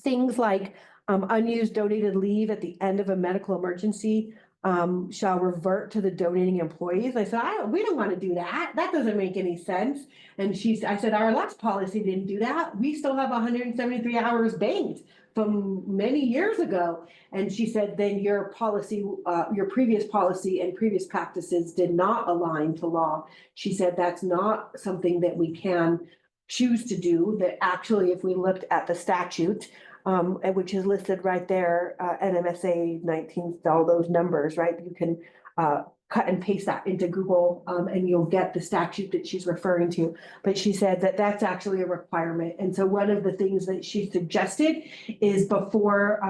S1: Things like unused donated leave at the end of a medical emergency shall revert to the donating employees. I said, we don't want to do that. That doesn't make any sense. And I said, our last policy didn't do that. We still have 173 hours banked from many years ago. And she said, then your policy, your previous policy and previous practices did not align to law. She said, that's not something that we can choose to do. That actually, if we looked at the statute, which is listed right there, NMSA 19, all those numbers, right? You can cut and paste that into Google and you'll get the statute that she's referring to. But she said that that's actually a requirement. And so one of the things that she suggested is before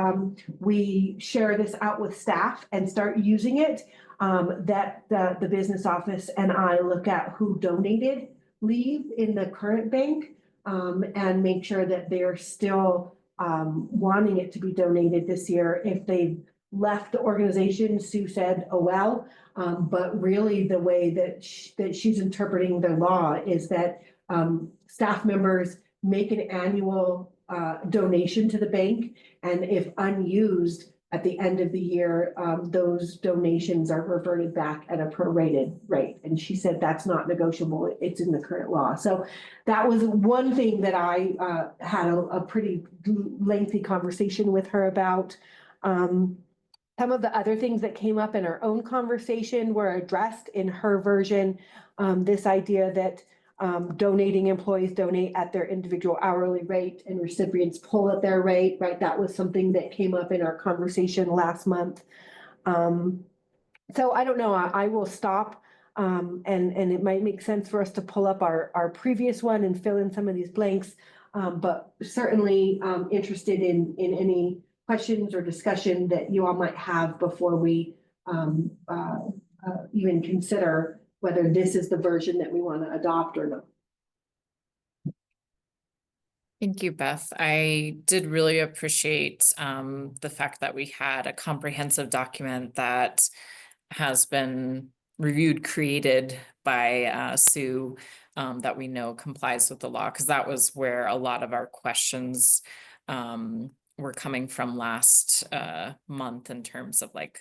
S1: we share this out with staff and start using it, that the business office and I look at who donated leave in the current bank and make sure that they're still wanting it to be donated this year. If they've left the organization, Sue said, oh, well, but really the way that she's interpreting the law is that staff members make an annual donation to the bank, and if unused, at the end of the year, those donations are reverted back at a prorated rate. And she said that's not negotiable. It's in the current law. So that was one thing that I had a pretty lengthy conversation with her about. Some of the other things that came up in our own conversation were addressed in her version. This idea that donating employees donate at their individual hourly rate and recipients pull at their rate, right? That was something that came up in our conversation last month. So I don't know, I will stop. And it might make sense for us to pull up our previous one and fill in some of these blanks. But certainly interested in any questions or discussion that you all might have before we even consider whether this is the version that we want to adopt or not.
S2: Thank you, Beth. I did really appreciate the fact that we had a comprehensive document that has been reviewed, created by Sue, that we know complies with the law, because that was where a lot of our questions were coming from last month in terms of like,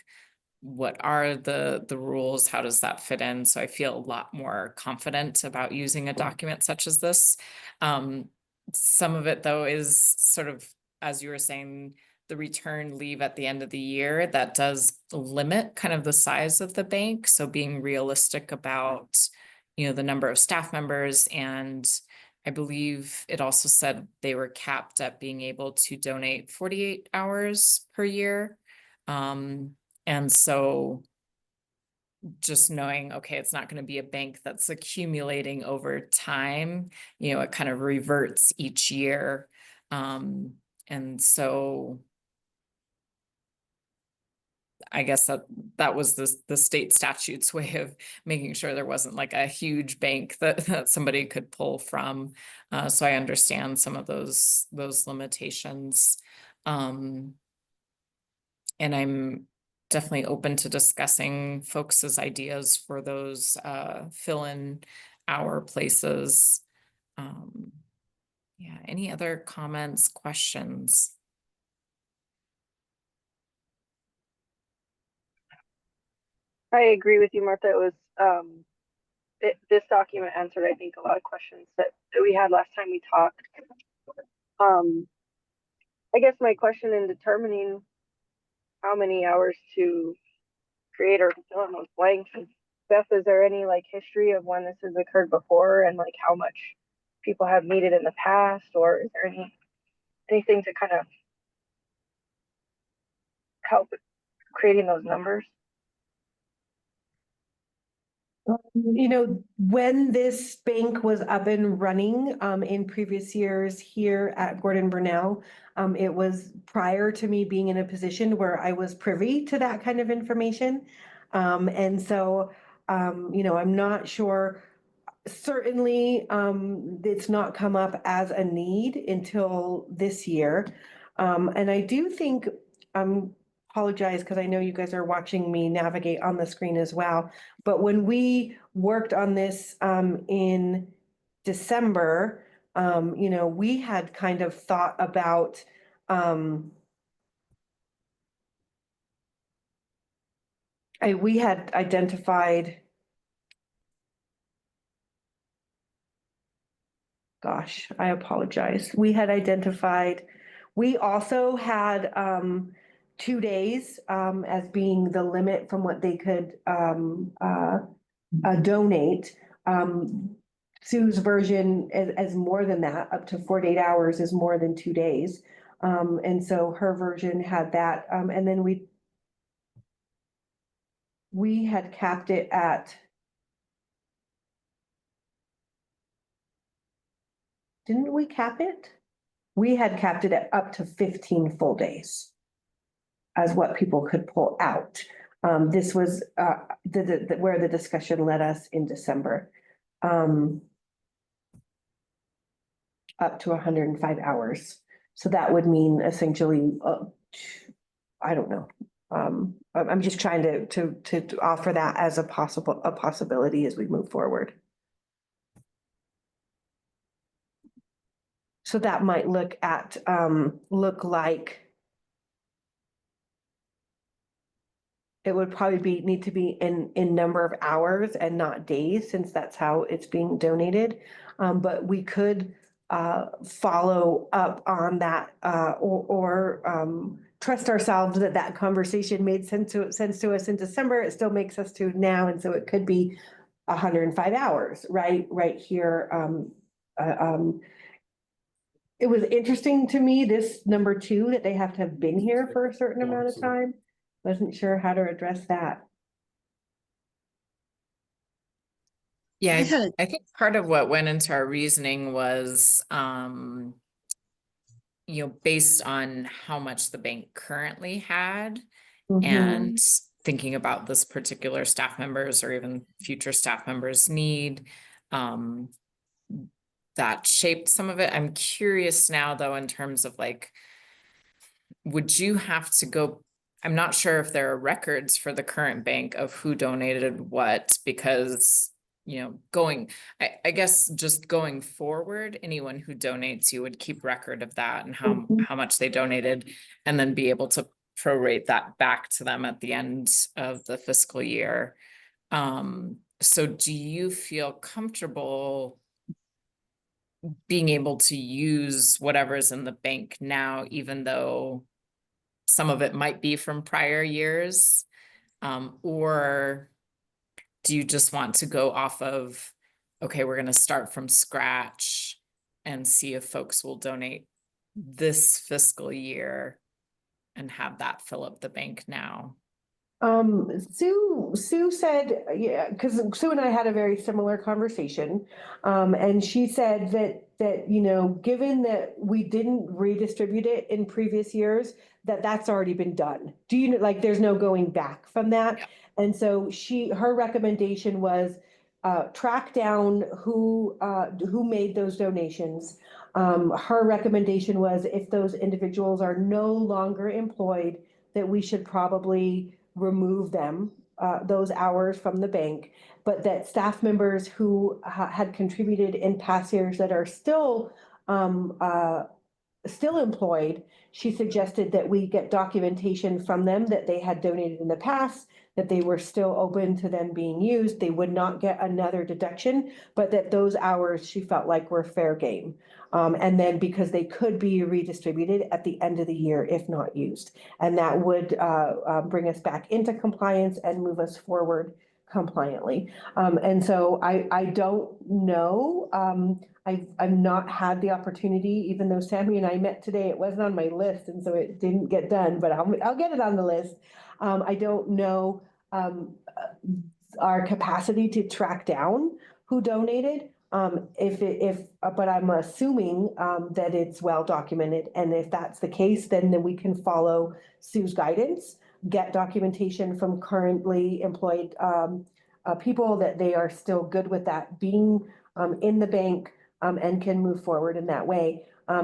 S2: what are the rules? How does that fit in? So I feel a lot more confident about using a document such as this. Some of it though is sort of, as you were saying, the return leave at the end of the year, that does limit kind of the size of the bank. So being realistic about, you know, the number of staff members, and I believe it also said they were capped at being able to donate 48 hours per year. And so just knowing, okay, it's not going to be a bank that's accumulating over time, you know, it kind of reverts each year. And so I guess that was the state statute's way of making sure there wasn't like a huge bank that somebody could pull from. So I understand some of those limitations. And I'm definitely open to discussing folks' ideas for those fill-in hour places. Yeah, any other comments, questions?
S8: I agree with you, Martha. It was this document answered, I think, a lot of questions that we had last time we talked. I guess my question in determining how many hours to create or fill in those blanks, and Beth, is there any like history of when this has occurred before and like how much people have needed in the past, or is there anything to kind of help with creating those numbers?
S1: You know, when this bank was up and running in previous years here at Gordon Burnell, it was prior to me being in a position where I was privy to that kind of information. And so, you know, I'm not sure. Certainly, it's not come up as a need until this year. And I do think, apologize because I know you guys are watching me navigate on the screen as well. But when we worked on this in December, you know, we had kind of thought about we had identified, gosh, I apologize. We had identified, we also had 2 days as being the limit from what they could donate. Sue's version as more than that, up to 48 hours is more than 2 days. And so her version had that. And then we had capped it at, didn't we cap it? We had capped it at up to 15 full days as what people could pull out. This was where the discussion led us in December. Up to 105 hours. So that would mean essentially, I don't know. I'm just trying to offer that as a possibility as we move forward. So that might look like it would probably need to be in number of hours and not days, since that's how it's being donated. But we could follow up on that, or trust ourselves that that conversation made sense to us in December. It still makes us to now, and so it could be 105 hours, right here. It was interesting to me, this number 2, that they have to have been here for a certain amount of time. Wasn't sure how to address that.
S2: Yeah,
S4: I had,
S2: I think part of what went into our reasoning was, based on how much the bank currently had, and thinking about this particular staff members or even future staff members' need, that shaped some of it. I'm curious now, though, in terms of like, would you have to go? I'm not sure if there are records for the current bank of who donated what, because, I guess just going forward, anyone who donates, you would keep record of that and how much they donated, and then be able to prorate that back to them at the end of the fiscal year. So do you feel comfortable being able to use whatever's in the bank now, even though some of it might be from prior years? Or do you just want to go off of, okay, we're going to start from scratch and see if folks will donate this fiscal year and have that fill up the bank now?
S1: Sue said, yeah, because Sue and I had a very similar conversation. And she said that, given that we didn't redistribute it in previous years, that's already been done. There's no going back from that.
S2: Yeah.
S1: And so her recommendation was, track down who made those donations. Her recommendation was, if those individuals are no longer employed, that we should probably remove them, those hours from the bank, but that staff members who had contributed in past years that are still employed, she suggested that we get documentation from them that they had donated in the past, that they were still open to them being used. They would not get another deduction, but that those hours she felt like were fair game. And then because they could be redistributed at the end of the year if not used. And that would bring us back into compliance and move us forward compliantly. And so I don't know. I've not had the opportunity, even though Sammy and I met today, it wasn't on my list, and so it didn't get done, but I'll get it on the list. I don't know our capacity to track down who donated. But I'm assuming that it's well documented, and if that's the case, then we can follow Sue's guidance, get documentation from currently employed people that they are still good with that being in the bank, and can move forward in that way.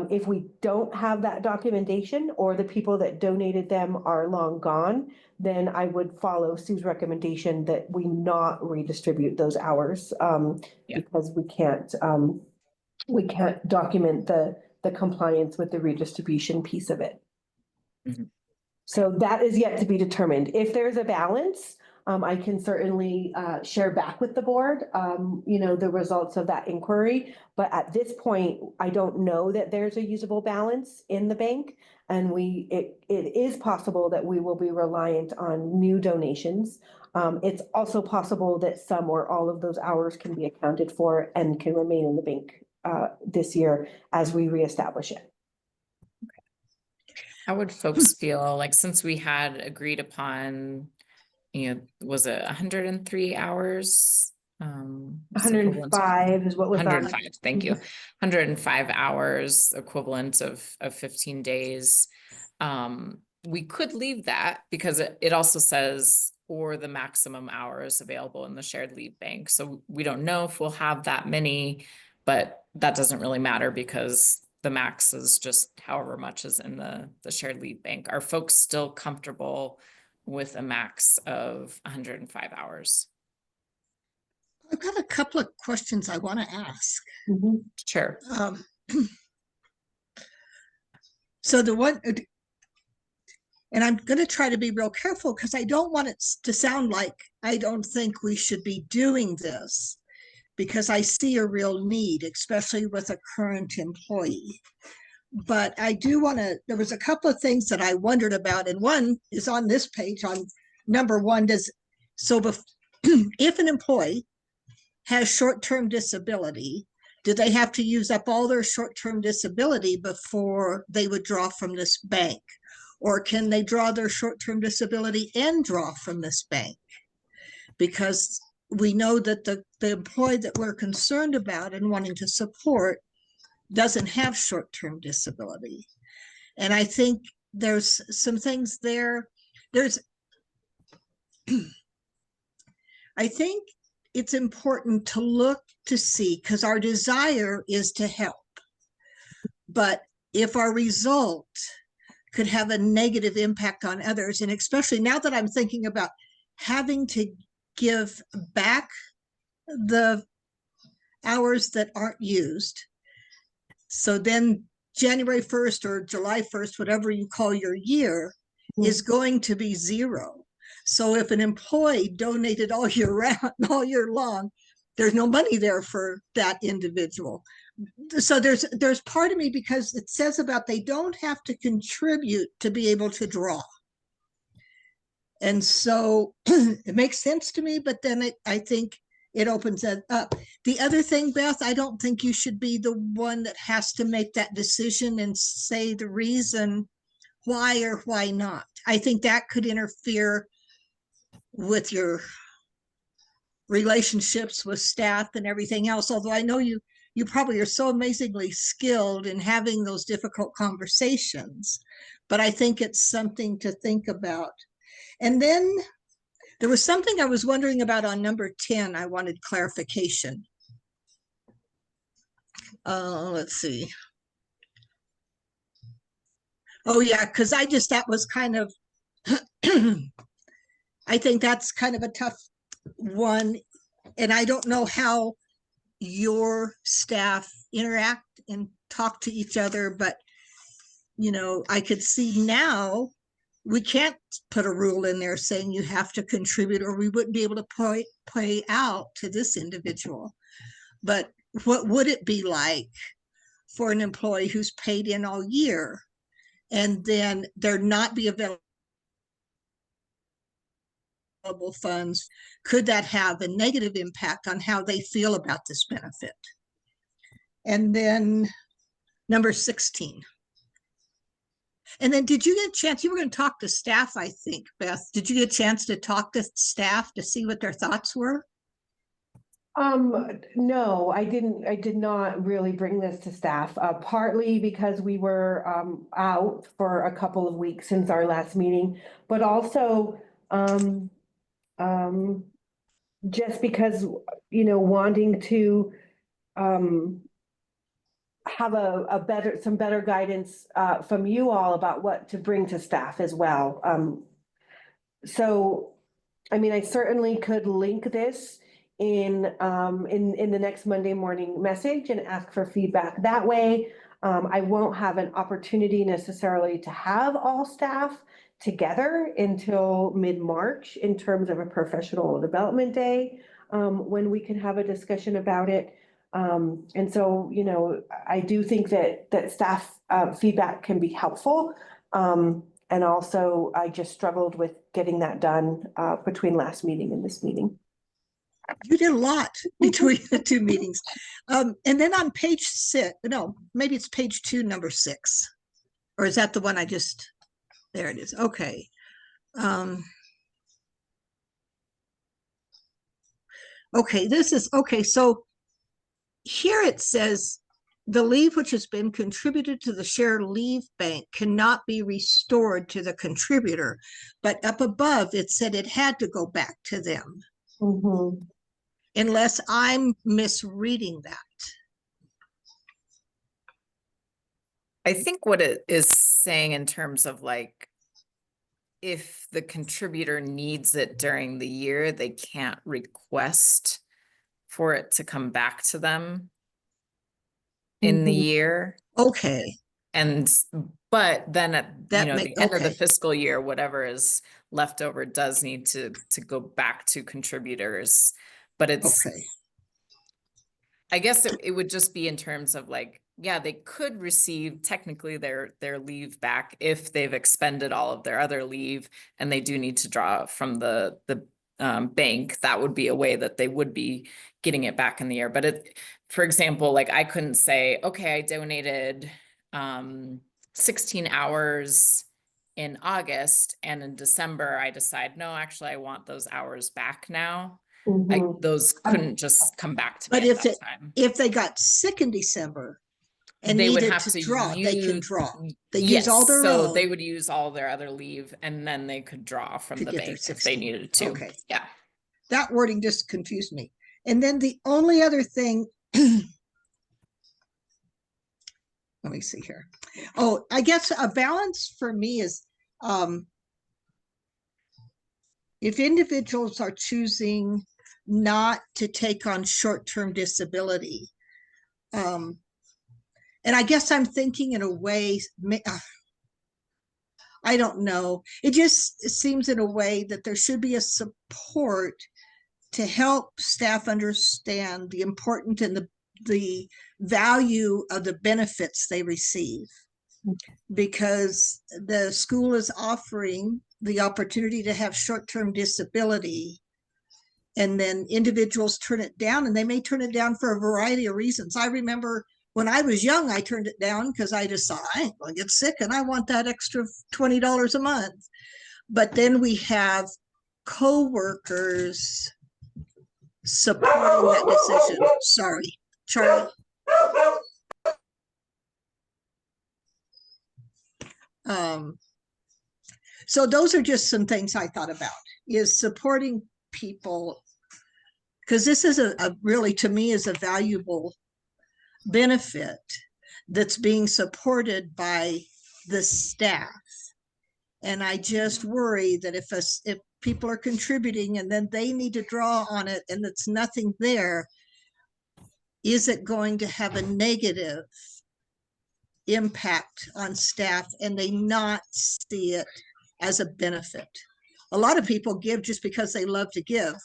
S1: If we don't have that documentation, or the people that donated them are long gone, then I would follow Sue's recommendation that we not redistribute those hours, because we can't document the compliance with the redistribution piece of it. So that is yet to be determined. If there's a balance, I can certainly share back with the board, the results of that inquiry. But at this point, I don't know that there's a usable balance in the bank. And it is possible that we will be reliant on new donations. It's also possible that some or all of those hours can be accounted for and can remain in the bank this year as we reestablish it.
S2: How would folks feel like, since we had agreed upon, was it 103 hours?
S1: 105 is what was on.
S2: 105, thank you. 105 hours, equivalent of 15 days. We could leave that because it also says, or the maximum hours available in the shared leave bank. So we don't know if we'll have that many, but that doesn't really matter because the max is just however much is in the shared leave bank. Are folks still comfortable with a max of 105 hours?
S4: I've got a couple of questions I want to ask.
S2: Sure.
S4: So the one, And I'm going to try to be real careful because I don't want it to sound like I don't think we should be doing this, because I see a real need, especially with a current employee. But I do want to, there was a couple of things that I wondered about, and one is on this page on number 1. If an employee has short-term disability, do they have to use up all their short-term disability before they would draw from this bank? Or can they draw their short-term disability and draw from this bank? Because we know that the employee that we're concerned about and wanting to support doesn't have short-term disability. And I think there's some things there. I think it's important to look to see, because our desire is to help. But if our result could have a negative impact on others, and especially now that I'm thinking about having to give back the hours that aren't used, so then January 1st or July 1st, whatever you call your year, is going to be 0. So if an employee donated all year round, all year long, there's no money there for that individual. So there's part of me, because it says about they don't have to contribute to be able to draw. And so it makes sense to me, but then I think it opens it up. The other thing, Beth, I don't think you should be the one that has to make that decision and say the reason why or why not. I think that could interfere with your relationships with staff and everything else. Although I know you probably are so amazingly skilled in having those difficult conversations, but I think it's something to think about. And then there was something I was wondering about on number 10. I wanted clarification. Let's see. Oh yeah, because that was kind of, I think that's kind of a tough one. And I don't know how your staff interact and talk to each other, but I could see now we can't put a rule in there saying you have to contribute, or we wouldn't be able to pay out to this individual. But what would it be like for an employee who's paid in all year and then there not be available funds? Could that have a negative impact on how they feel about this benefit? And then number 16. And then did you get a chance, you were going to talk to staff, I think, Beth. Did you get a chance to talk to staff to see what their thoughts were?
S1: No, I didn't. I did not really bring this to staff, partly because we were out for a couple of weeks since our last meeting, but also just because, wanting to have some better guidance from you all about what to bring to staff as well. So, I mean, I certainly could link this in the next Monday morning message and ask for feedback that way. I won't have an opportunity necessarily to have all staff together until mid-March in terms of a professional development day, when we can have a discussion about it. And so, I do think that staff feedback can be helpful. And also I just struggled with getting that done between last meeting and this meeting.
S4: You did a lot between the two meetings. And then on page 6, no, maybe it's page 2, number 6. Or is that the one I just, there it is. Okay. Okay, so here it says the leave which has been contributed to the shared leave bank cannot be restored to the contributor, but up above it said it had to go back to them.
S1: Mm-hmm.
S4: Unless I'm misreading that.
S2: I think what it is saying in terms of like, if the contributor needs it during the year, they can't request for it to come back to them in the year.
S4: Okay.
S2: And, but then at, you
S4: That
S2: know,
S4: make-
S2: the end of the
S4: okay.
S2: fiscal year, whatever is left over does need to go back to contributors. But it's,
S4: Okay,
S2: I guess it would just be in terms of like, yeah, they could receive technically their leave back if they've expended all of their other leave and they do need to draw from the bank. That would be a way that they would be getting it back in the year. But it, for example, like I couldn't say, okay, I donated 16 hours in August and in December I decide, no, actually I want those hours back now.
S1: Mhm.
S2: Those couldn't just come back to
S4: But
S2: me at
S4: if
S2: that
S4: it-
S2: time.
S4: if they got sick in December and
S2: They would
S4: needed
S2: have
S4: to
S2: to
S4: draw, they can
S2: use,
S4: draw. They use all
S2: yes,
S4: their
S2: so
S4: own
S2: they would use all their other leave and then they could draw from
S4: to
S2: the
S4: get their
S2: bank if they
S4: 16.
S2: needed to.
S4: Okay.
S2: Yeah.
S4: That wording just confused me. And then the only other thing, let me see here. Oh, I guess a balance for me is, if individuals are choosing not to take on short-term disability, and I guess I'm thinking in a way, I don't know. It just seems in a way that there should be a support to help staff understand the importance and the value of the benefits they receive. Because the school is offering the opportunity to have short-term disability, and then individuals turn it down, and they may turn it down for a variety of reasons. I remember when I was young, I turned it down because I decided I ain't gonna get sick and I want that extra $20 a month. But then we have co-workers supporting that decision. Sorry, Charlie. So those are just some things I thought about, is supporting people, because this is a really, to me, is a valuable benefit that's being supported by the staff. And I just worry that if people are contributing and then they need to draw on it and it's nothing there, is it going to have a negative impact on staff and they not see it as a benefit? A lot of people give just because they love to give.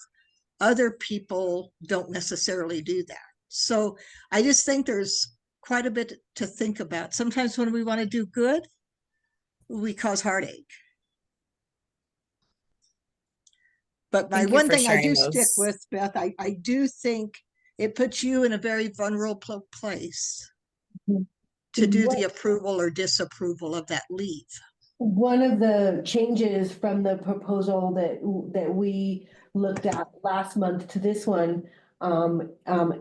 S4: Other people don't necessarily do that. So I just think there's quite a bit to think about. Sometimes when we want to do good, we cause heartache. But my
S2: Thank you
S4: one
S2: for
S4: thing I do
S2: sharing
S4: stick
S2: those.
S4: with, Beth, I do think it puts you in a very vulnerable place
S1: Mhm.
S4: to do
S1: What-
S4: the approval or disapproval of that leave.
S1: One of the changes from the proposal that we looked at last month to this one,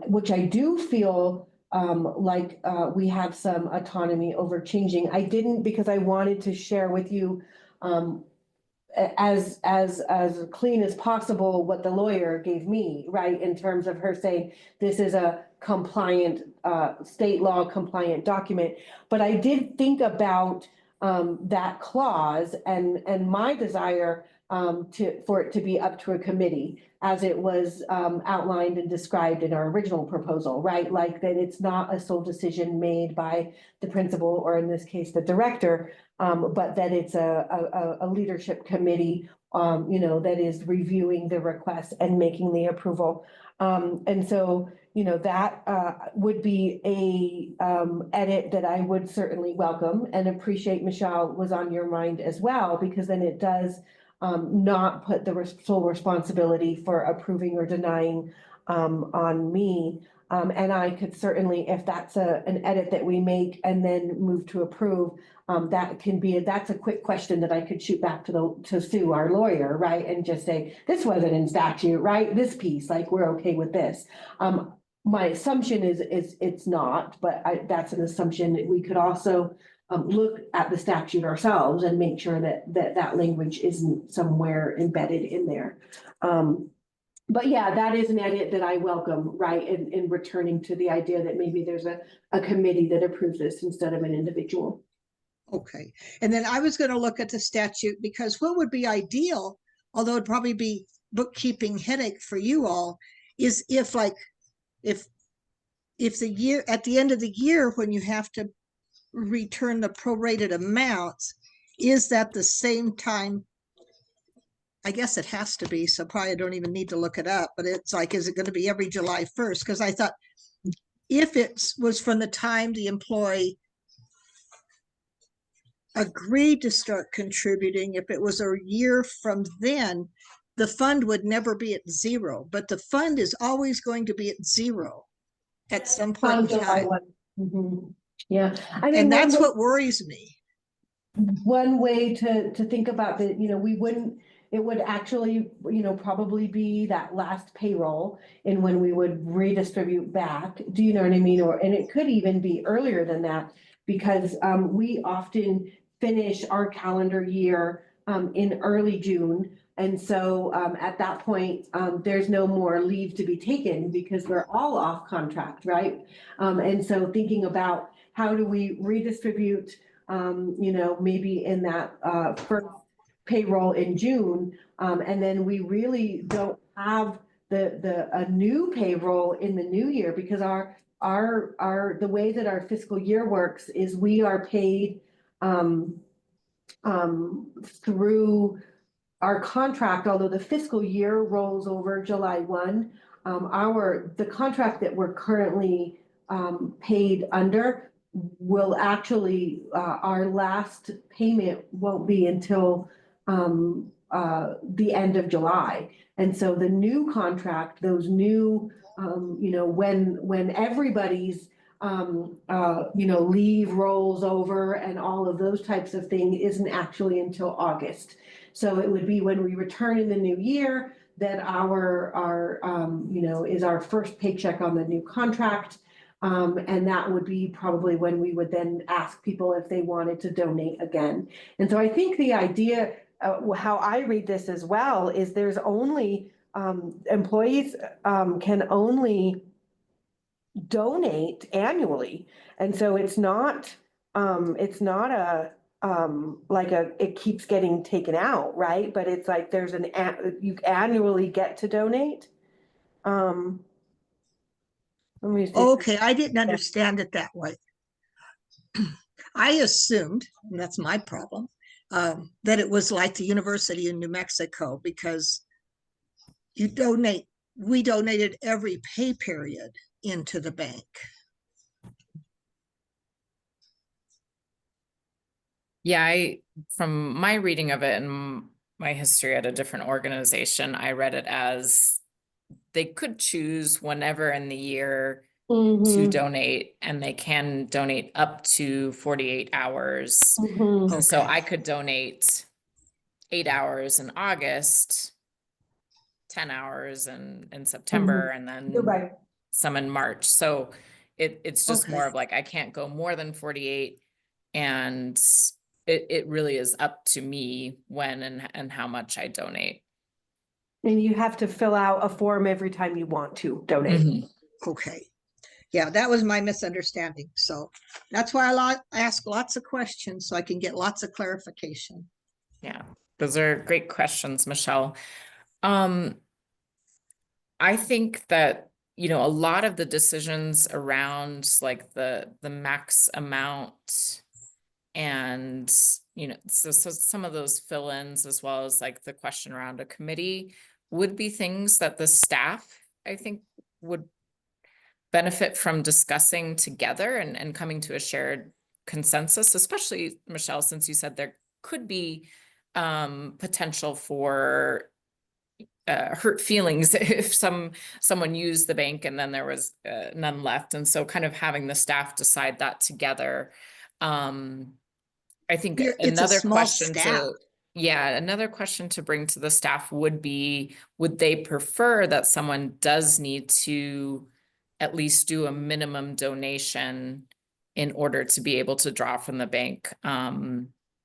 S1: which I do feel like we have some autonomy over changing. I didn't because I wanted to share with you as clean as possible what the lawyer gave me, right? In terms of her saying, this is a compliant, state law compliant document. But I did think about that clause and my desire for it to be up to a committee as it was outlined and described in our original proposal, right? Like that it's not a sole decision made by the principal, or in this case, the director, but that it's a leadership committee, that is reviewing the request and making the approval. And so, that would be a edit that I would certainly welcome and appreciate Michelle was on your mind as well, because then it does not put the sole responsibility for approving or denying on me. And I could certainly, if that's an edit that we make and then move to approve, that's a quick question that I could shoot back to Sue, our lawyer, right? And just say, this wasn't in statute, right? This piece, like, we're okay with this. My assumption is it's not, but that's an assumption. We could also look at the statute ourselves and make sure that language isn't somewhere embedded in there. But yeah, that is an edit that I welcome, right? In returning to the idea that maybe there's a committee that approves this instead of an individual.
S4: Okay, and then I was going to look at the statute, because what would be ideal, although it'd probably be bookkeeping headache for you all, is if the year, at the end of the year, when you have to return the prorated amounts, is that the same time? I guess it has to be, so probably I don't even need to look it up, but it's like, is it going to be every July 1st? Because I thought if it was from the time the employee agreed to start contributing, if it was a year from then, the fund would never be at zero, but the fund is always going to be at zero at some point in time.
S1: Yeah, I mean,
S4: And that's
S1: one way-
S4: what worries me.
S1: one way to think about the, we wouldn't, it would actually, probably be that last payroll and when we would redistribute back. Do you know what I mean? And it could even be earlier than that because we often finish our calendar year in early June. And so at that point, there's no more leave to be taken because we're all off contract, right? And so thinking about how do we redistribute, maybe in that first payroll in June, and then we really don't have a new payroll in the new year because the way that our fiscal year works is we are paid through our contract, although the fiscal year rolls over July 1, the contract that we're currently paid under will actually, our last payment won't be until the end of July. And so the new contract, those new, when everybody's leave rolls over and all of those types of things isn't actually until August. So it would be when we return in the new year that is our first paycheck on the new contract. And that would be probably when we would then ask people if they wanted to donate again. And so I think the idea, how I read this as well, is there's only, employees can only donate annually. And so it's not it keeps getting taken out, right? But it's like there's you annually get to donate. Let me see.
S4: Okay, I didn't understand it that way. I assumed, and that's my problem, that it was like the University in New Mexico because we donated every pay period into the bank.
S2: Yeah, from my reading of it and my history at a different organization, I read it as they could choose whenever in the year to donate, and they can donate up to 48 hours. So
S4: Okay.
S2: I could donate 8 hours in August, 10 hours in September, and then
S1: You're right.
S2: some in March. So it's just more
S4: Okay.
S2: of like, I can't go more than 48, and it really is up to me when and how much I donate.
S1: And you have to fill out a form every time you want to donate.
S2: Mhm.
S4: Okay. Yeah, that was my misunderstanding. So that's why I ask lots of questions so I can get lots of clarification.
S2: Yeah, those are great questions, Michelle. I think that, a lot of the decisions around like the max amount and, so some of those fill-ins as well as like the question around a committee would be things that the staff, I think, would benefit from discussing together and coming to a shared consensus, especially Michelle, since you said there could be potential for hurt feelings if someone used the bank and then there was none left. And so kind of having the staff decide that together. I think
S4: It's a
S2: another
S4: small
S2: question
S4: staff.
S2: another question to bring to the staff would be, would they prefer that someone does need to at least do a minimum donation in order to be able to draw from the bank?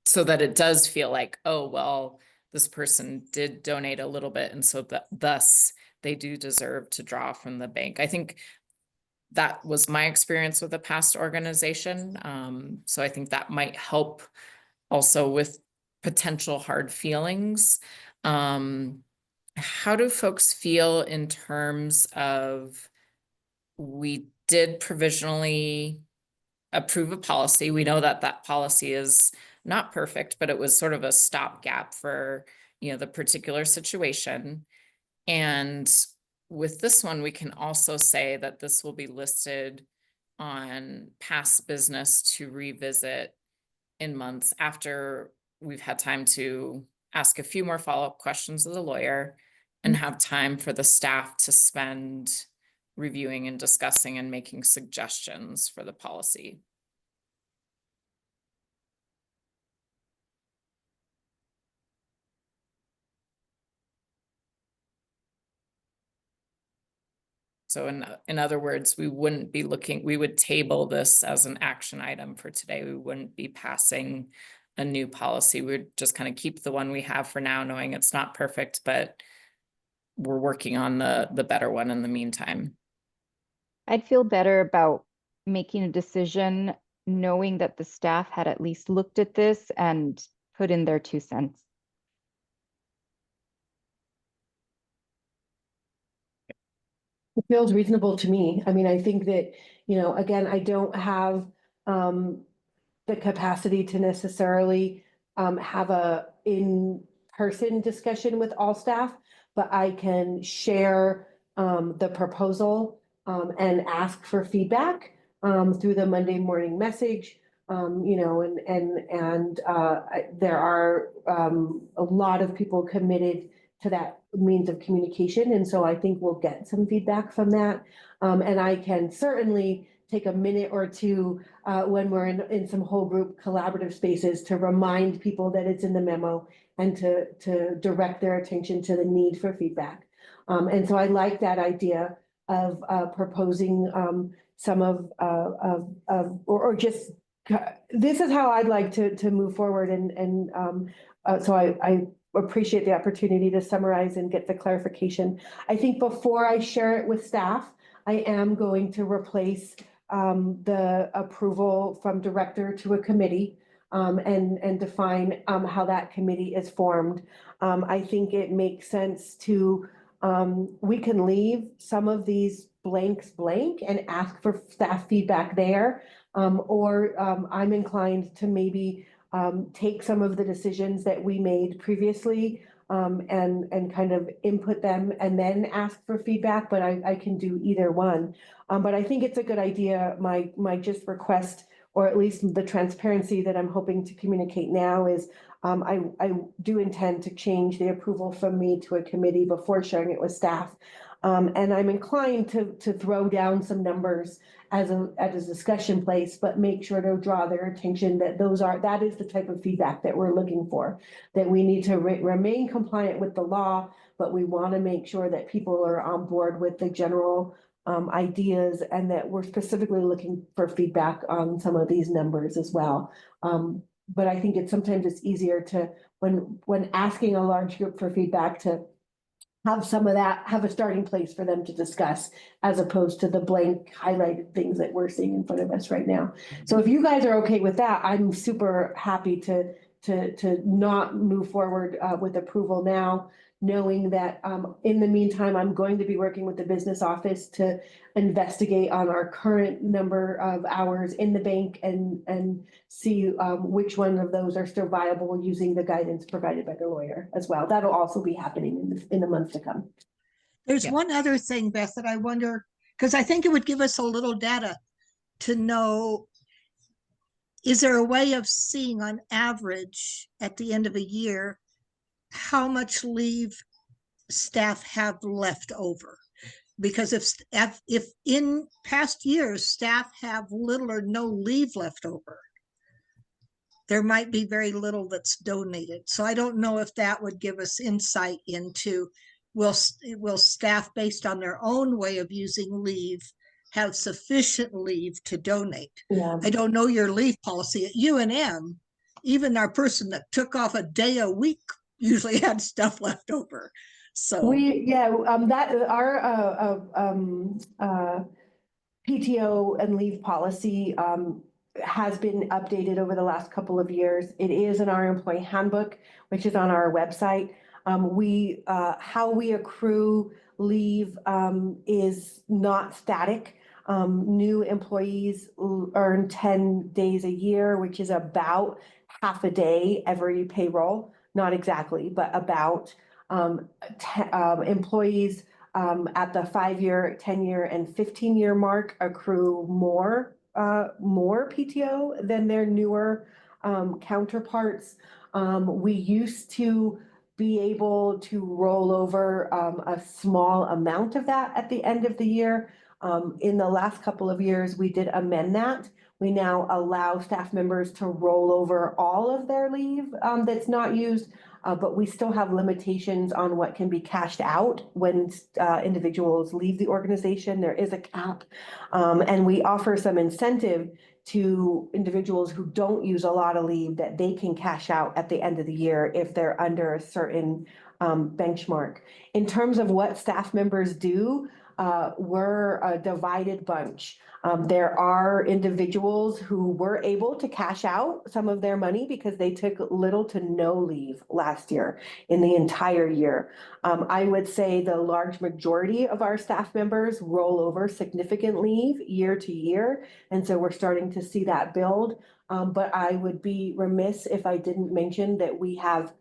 S2: So that it does feel like, oh, well, this person did donate a little bit, and so thus they do deserve to draw from the bank. I think that was my experience with a past organization. So I think that might help also with potential hard feelings. How do folks feel in terms of, we did provisionally approve a policy. We know that that policy is not perfect, but it was sort of a stopgap for, the particular situation. And with this one, we can also say that this will be listed on past business to revisit in months after we've had time to ask a few more follow-up questions of the lawyer and have time for the staff to spend reviewing and discussing and making suggestions for the policy. So in other words, we would table this as an action item for today. We wouldn't be passing a new policy. We'd just kind of keep the one we have for now, knowing it's not perfect, but we're working on the better one in the meantime.
S7: I'd feel better about making a decision knowing that the staff had at least looked at this and put in their 2 cents.
S1: It feels reasonable to me. I mean, I think that, again, I don't have the capacity to necessarily have a in-person discussion with all staff, but I can share the proposal and ask for feedback through the Monday morning message. There are a lot of people committed to that means of communication. And so I think we'll get some feedback from that. And I can certainly take a minute or two when we're in some whole group collaborative spaces to remind people that it's in the memo and to direct their attention to the need for feedback. And so I like that idea of proposing some or just, this is how I'd like to move forward. So I appreciate the opportunity to summarize and get the clarification. I think before I share it with staff, I am going to replace the approval from director to a committee and define how that committee is formed. I think it makes sense to, we can leave some of these blanks blank and ask for staff feedback there. Or I'm inclined to maybe take some of the decisions that we made previously and kind of input them and then ask for feedback, but I can do either one. But I think it's a good idea. My just request, or at least the transparency that I'm hoping to communicate now is I do intend to change the approval from me to a committee before sharing it with staff. And I'm inclined to throw down some numbers as a discussion place, but make sure to draw their attention that that is the type of feedback that we're looking for, that we need to remain compliant with the law, but we want to make sure that people are on board with the general ideas and that we're specifically looking for feedback on some of these numbers as well. But I think sometimes it's easier to, when asking a large group for feedback, to have some of that, have a starting place for them to discuss, as opposed to the blank highlighted things that we're seeing in front of us right now. So if you guys are okay with that, I'm super happy to not move forward with approval now, knowing that in the meantime, I'm going to be working with the business office to investigate on our current number of hours in the bank and see which one of those are still viable using the guidance provided by the lawyer as well. That'll also be happening in the months to come.
S4: There's
S2: Yeah.
S4: one other thing, Beth, that I wonder, because I think it would give us a little data to know, is there a way of seeing on average at the end of a year how much leave staff have left over? Because if in past years staff have little or no leave left over, there might be very little that's donated. So I don't know if that would give us insight into, will staff, based on their own way of using leave, have sufficient leave to donate?
S1: Yeah.
S4: I don't know your leave policy at UNM. Even our person that took off a day a week usually had stuff left over. So
S1: our PTO and leave policy has been updated over the last couple of years. It is in our employee handbook, which is on our website. How we accrue leave is not static. New employees earn 10 days a year, which is about half a day every payroll. Not exactly, but about employees at the 5-year, 10-year, and 15-year mark accrue more PTO than their newer counterparts. We used to be able to roll over a small amount of that at the end of the year. In the last couple of years, we did amend that. We now allow staff members to roll over all of their leave that's not used, but we still have limitations on what can be cashed out when individuals leave the organization. There is a cap, and we offer some incentive to individuals who don't use a lot of leave that they can cash out at the end of the year if they're under a certain benchmark. In terms of what staff members do, we're a divided bunch. There are individuals who were able to cash out some of their money because they took little to no leave last year in the entire year. I would say the large majority of our staff members roll over significant leave year to year. And so we're starting to see that build. But I would be remiss if I didn't mention that we have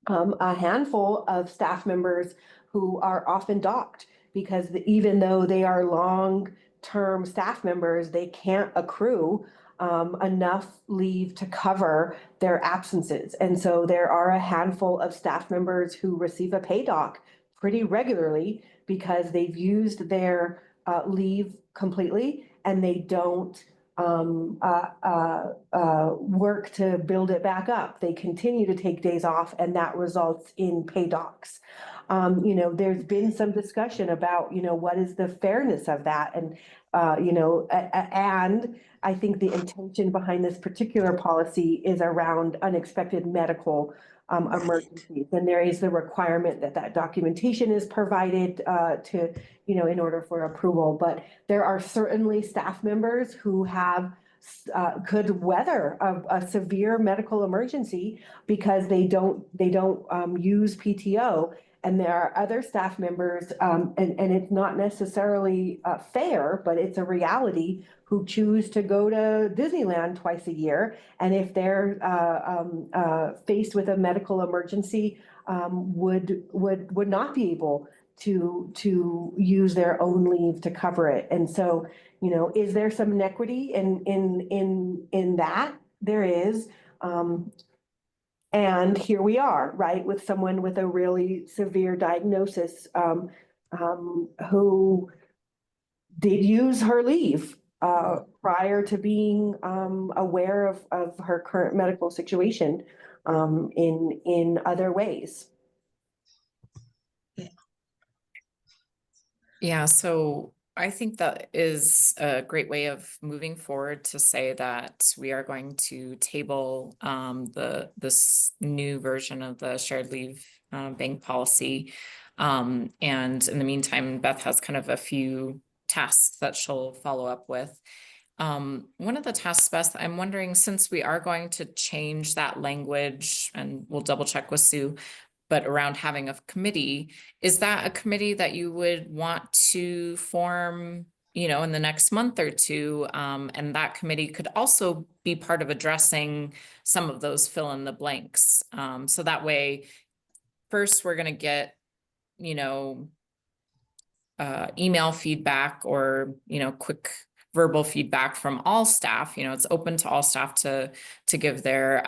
S1: a handful of staff members who are often docked because even though they are long-term staff members, they can't accrue enough leave to cover their absences. And so there are a handful of staff members who receive a pay dock pretty regularly because they've used their leave completely and they don't work to build it back up. They continue to take days off and that results in pay docks. There's been some discussion about, what is the fairness of that? And, and I think the intention behind this particular policy is around unexpected medical emergencies. And there is the requirement that that documentation is provided to, in order for approval. But there are certainly staff members who have could weather a severe medical emergency because they don't use PTO. And there are other staff members, and it's not necessarily fair, but it's a reality, who choose to go to Disneyland twice a year. And if they're faced with a medical emergency, would not be able to use their own leave to cover it. And so, is there some inequity in that? There is. And here we are, right, with someone with a really severe diagnosis who did use her leave prior to being aware of her current medical situation in other ways.
S2: Yeah, so I think that is a great way of moving forward to say that we are going to table this new version of the shared leave bank policy. And in the meantime, Beth has kind of a few tasks that she'll follow up with. One of the tasks, Beth, I'm wondering, since we are going to change that language, and we'll double check with Sue, but around having a committee, is that a committee that you would want to form, in the next month or two? And that committee could also be part of addressing some of those fill in the blanks. So that way, first we're going to get, email feedback or, quick verbal feedback from all staff. It's open to all staff to give their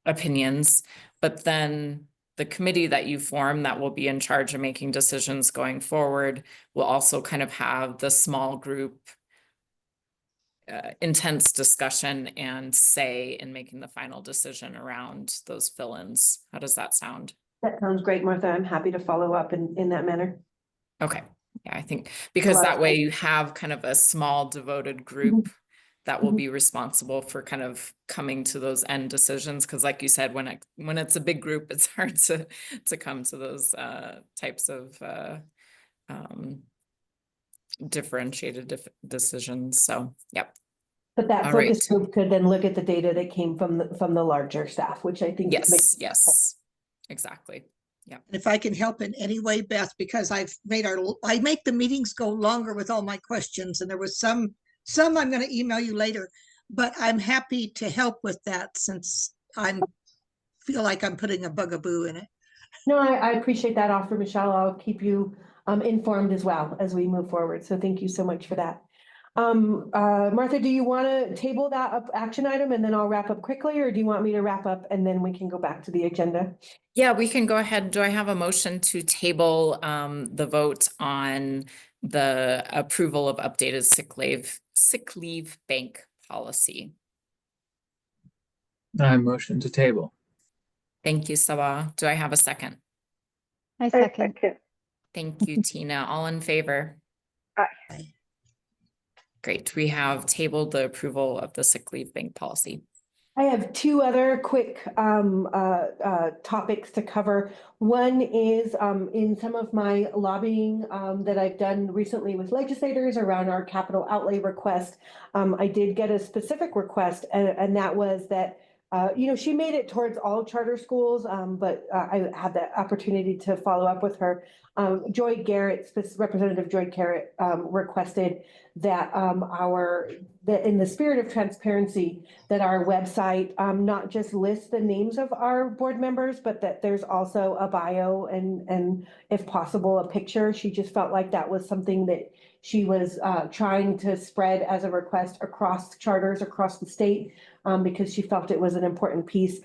S2: opinions, but then the committee that you form that will be in charge of making decisions going forward will also kind of have the small group intense discussion and say in making the final decision around those fill-ins. How does that sound?
S1: That sounds great, Martha. I'm happy to follow up in that manner.
S2: Okay. Yeah, I think because that way you have kind of a small devoted group that will be responsible for kind of coming to those end decisions. Because like you said, when it's a big group, it's hard to come to those types of differentiated decisions. So, yep.
S1: But that
S2: All
S1: focus
S2: right.
S1: group could then look at the data that came from the larger staff, which I think
S2: Yes, exactly.
S4: And if I can help in any way, Beth, because I make the meetings go longer with all my questions, and there was some I'm going to email you later, but I'm happy to help with that since feel like I'm putting a bugaboo in it.
S1: No, I appreciate that offer, Michelle. I'll keep you informed as well as we move forward. So thank you so much for that. Martha, do you want to table that action item and then I'll wrap up quickly, or do you want me to wrap up and then we can go back to the agenda?
S2: Yeah, we can go ahead. Do I have a motion to table the vote on the approval of updated sick leave bank policy?
S3: I motion to table.
S2: Thank you, Sabah. Do I have a second?
S7: I second.
S2: Thank you, Tina. All in favor?
S8: Aye.
S2: Great. We have tabled the approval of the sick leave bank policy.
S1: I have two other quick topics to cover. One is in some of my lobbying that I've done recently with legislators around our capital outlay request. I did get a specific request, and that was that she made it towards all charter schools, but I had the opportunity to follow up with her. Joy Garrett, Representative Joy Garrett, requested that that in the spirit of transparency, that our website not just lists the names of our board members, but that there's also a bio and if possible, a picture. She just felt like that was something that she was trying to spread as a request across charters across the state. Because she felt it was an important piece.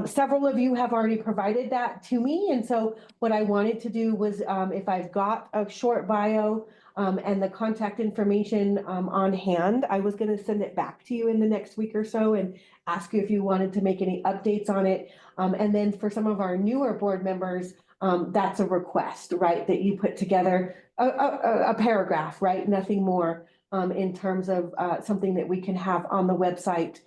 S1: Several of you have already provided that to me. And so what I wanted to do was if I've got a short bio and the contact information on hand, I was going to send it back to you in the next week or so and ask you if you wanted to make any updates on it. And then for some of our newer board members, that's a request, right? That you put together a paragraph, right? Nothing more in terms of something that we can have on the website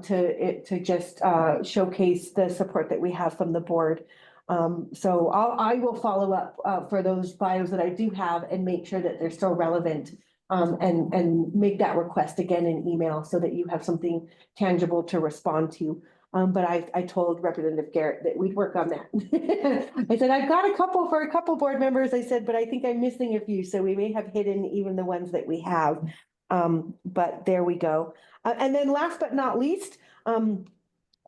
S1: to just showcase the support that we have from the board. So I will follow up for those bios that I do have and make sure that they're still relevant and make that request again in email so that you have something tangible to respond to. But I told Representative Garrett that we'd work on that. I said, I've got a couple for a couple board members. I said, but I think I'm missing a few. So we may have hidden even the ones that we have. But there we go. And then last but not least, and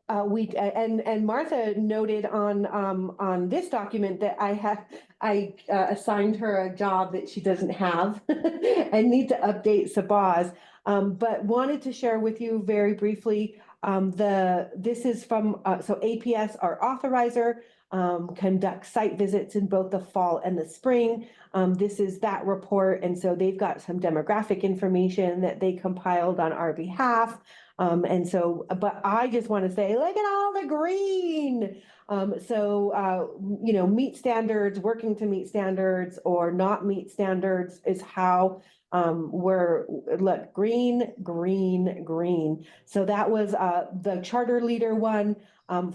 S1: Martha noted on this document that I assigned her a job that she doesn't have and need to update Sabah's, but wanted to share with you very briefly. This is from so APS, our authorizer, conducts site visits in both the fall and the spring. This is that report, and so they've got some demographic information that they compiled on our behalf. And so, but I just want to say, look at all the green. Meet standards, working to meet standards or not meet standards is how look, green, green, green. So that was the charter leader one,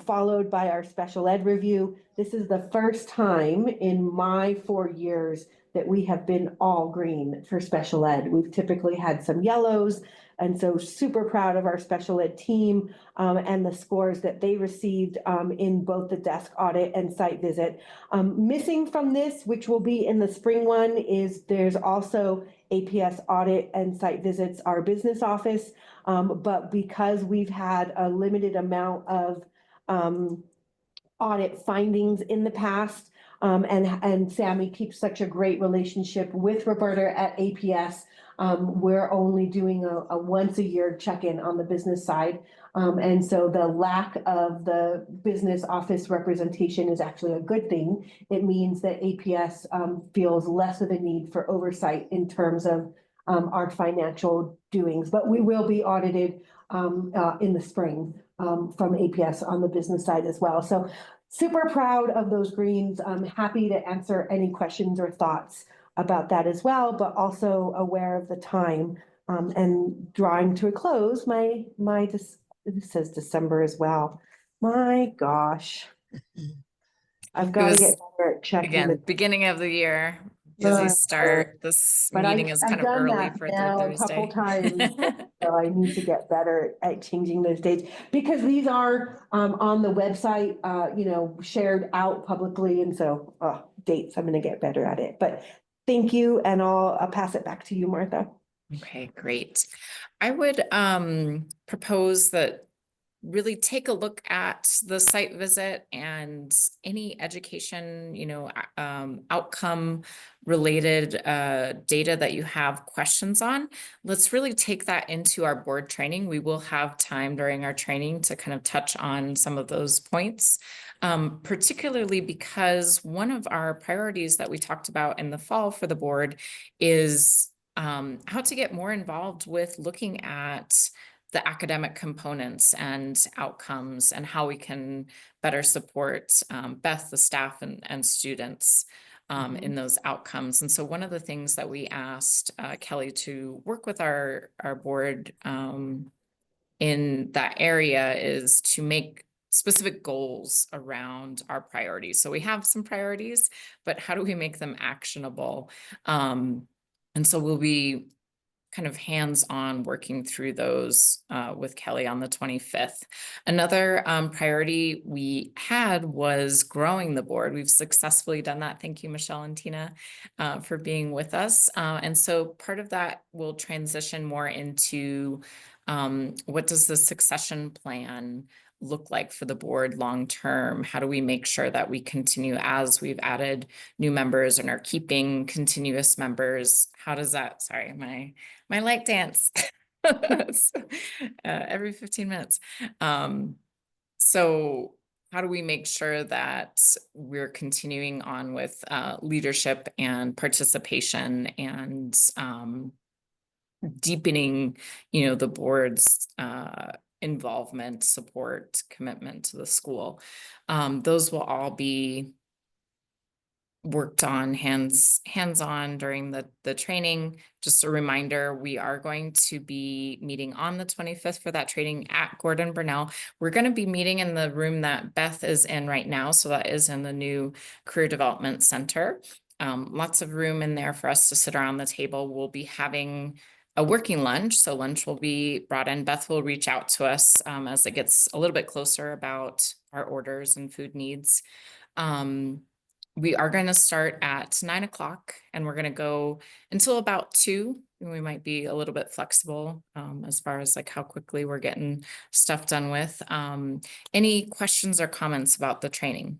S1: followed by our special ed review. This is the first time in my 4 years that we have been all green for special ed. We've typically had some yellows, and so super proud of our special ed team and the scores that they received in both the desk audit and site visit. Missing from this, which will be in the spring one, is there's also APS audit and site visits, our business office. But because we've had a limited amount of audit findings in the past, and Sammy keeps such a great relationship with Roberta at APS, we're only doing a once a year check-in on the business side. And so the lack of the business office representation is actually a good thing. It means that APS feels less of a need for oversight in terms of our financial doings, but we will be audited in the spring from APS on the business side as well. So super proud of those greens. I'm happy to answer any questions or thoughts about that as well, but also aware of the time and drawing to a close. It says December as well. My gosh. I've got to get better at checking.
S2: Again, beginning of the year, Busy
S1: Uh,
S2: start. This
S1: But
S2: meeting
S1: I've,
S2: is
S1: I've
S2: kind of
S1: done
S2: early
S1: that
S2: for a
S1: now a couple
S2: Thursday.
S1: times. So I need to get better at changing those dates because these are on the website, you know, shared out publicly. And so dates, I'm going to get better at it. But thank you. And I'll pass it back to you, Martha.
S2: Okay, great. I would propose that really take a look at the site visit and any education, you know, outcome related data that you have questions on. Let's really take that into our board training. We will have time during our training to kind of touch on some of those points, particularly because one of our priorities that we talked about in the fall for the board is how to get more involved with looking at the academic components and outcomes and how we can better support Beth, the staff and students in those outcomes. And so one of the things that we asked Kelly to work with our board in that area is to make specific goals around our priorities. So we have some priorities, but how do we make them actionable? And so we'll be kind of hands-on working through those with Kelly on the 25th. Another priority we had was growing the board. We've successfully done that. Thank you, Michelle and Tina, for being with us. And so part of that will transition more into what does the succession plan look like for the board long term? How do we make sure that we continue as we've added new members and are keeping continuous members? How does that, sorry, my light dance every 15 minutes. So how do we make sure that we're continuing on with leadership and participation and deepening, you know, the board's involvement, support, commitment to the school. Those will all be worked on hands-on during the training. Just a reminder, we are going to be meeting on the 25th for that training at Gordon Burnell. We're going to be meeting in the room that Beth is in right now. So that is in the new Career Development Center. Lots of room in there for us to sit around the table. We'll be having a working lunch. So lunch will be brought in. Beth will reach out to us as it gets a little bit closer about our orders and food needs. We are going to start at 9 o'clock and we're going to go until about 2. And we might be a little bit flexible as far as like how quickly we're getting stuff done with. Any questions or comments about the training?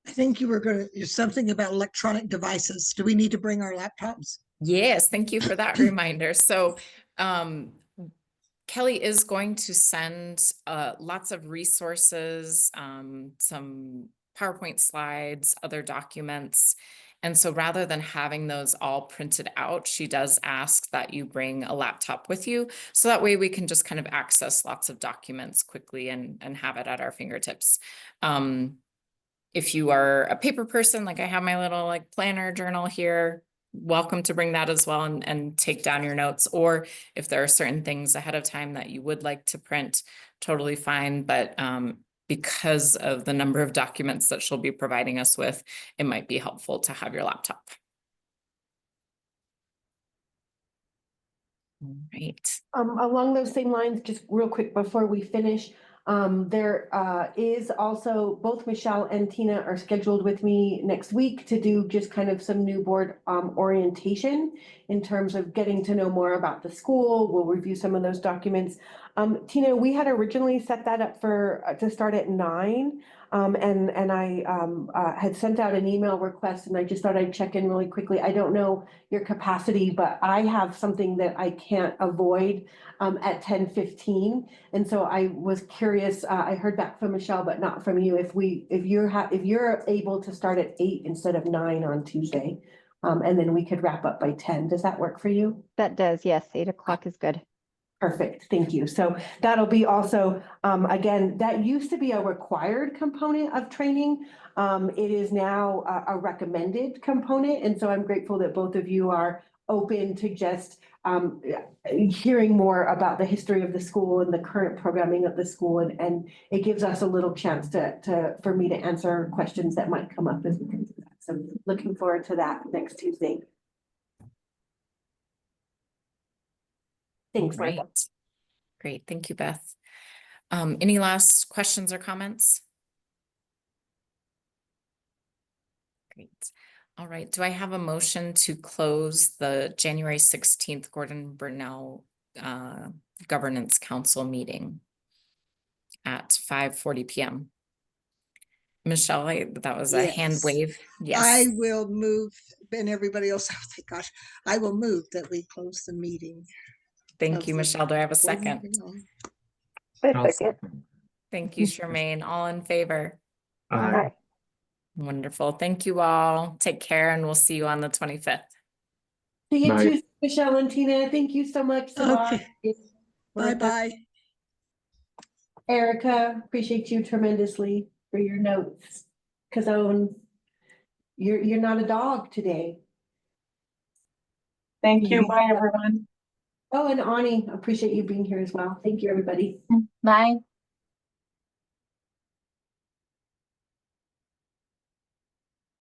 S4: I think you were going to, something about electronic devices. Do we need to bring our laptops?
S2: Yes, thank you for that reminder. So Kelly is going to send lots of resources, some PowerPoint slides, other documents. And so rather than having those all printed out, she does ask that you bring a laptop with you. So that way we can just kind of access lots of documents quickly and have it at our fingertips. If you are a paper person, like I have my little like planner journal here, welcome to bring that as well and take down your notes. Or if there are certain things ahead of time that you would like to print, totally fine. But because of the number of documents that she'll be providing us with, it might be helpful to have your laptop. All right.
S1: Along those same lines, just real quick before we finish, there is also both Michelle and Tina are scheduled with me next week to do just kind of some new board orientation in terms of getting to know more about the school. We'll review some of those documents. Tina, we had originally set that up for to start at 9. And I had sent out an email request and I just thought I'd check in really quickly. I don't know your capacity, but I have something that I can't avoid at 10:15. And so I was curious, I heard back from Michelle, but not from you, if you're able to start at 8 instead of 9 on Tuesday. And then we could wrap up by 10. Does that work for you?
S7: That does, yes. 8 o'clock is good.
S1: Perfect, thank you. So that'll be also, again, that used to be a required component of training. It is now a recommended component. And so I'm grateful that both of you are open to just hearing more about the history of the school and the current programming of the school. And it gives us a little chance for me to answer questions that might come up as we can do that. So looking forward to that next Tuesday. Thanks,
S2: Great.
S1: Michael.
S2: Great. Thank you, Beth. Any last questions or comments? Great. All right. Do I have a motion to close the January 16th Gordon Burnell Governance Council meeting at 5:40 p.m.? Michelle, that was a hand
S4: Yes.
S2: wave.
S4: I
S2: Yes.
S4: will move, and everybody else, oh my gosh, I will move that we close the meeting.
S2: Thank
S4: of
S2: you,
S4: the
S2: Michelle. Do I have a
S4: Gordon
S2: second?
S4: Burnell.
S6: Oh,
S8: I second.
S2: Thank you, Charmaine. All in favor?
S6: Aye.
S8: Aye.
S2: Wonderful. Thank you all. Take care, and we'll see you on the 25th.
S1: See you
S3: Bye.
S1: Tuesday, Michelle and Tina. Thank you so much. Samad.
S4: Okay. Bye-bye.
S1: Erica, appreciate you tremendously for your notes. Cazone, you're not a dog today.
S9: Thank you. Bye, everyone.
S1: Oh, and Ani, appreciate you being here as well. Thank you, everybody.
S5: Bye.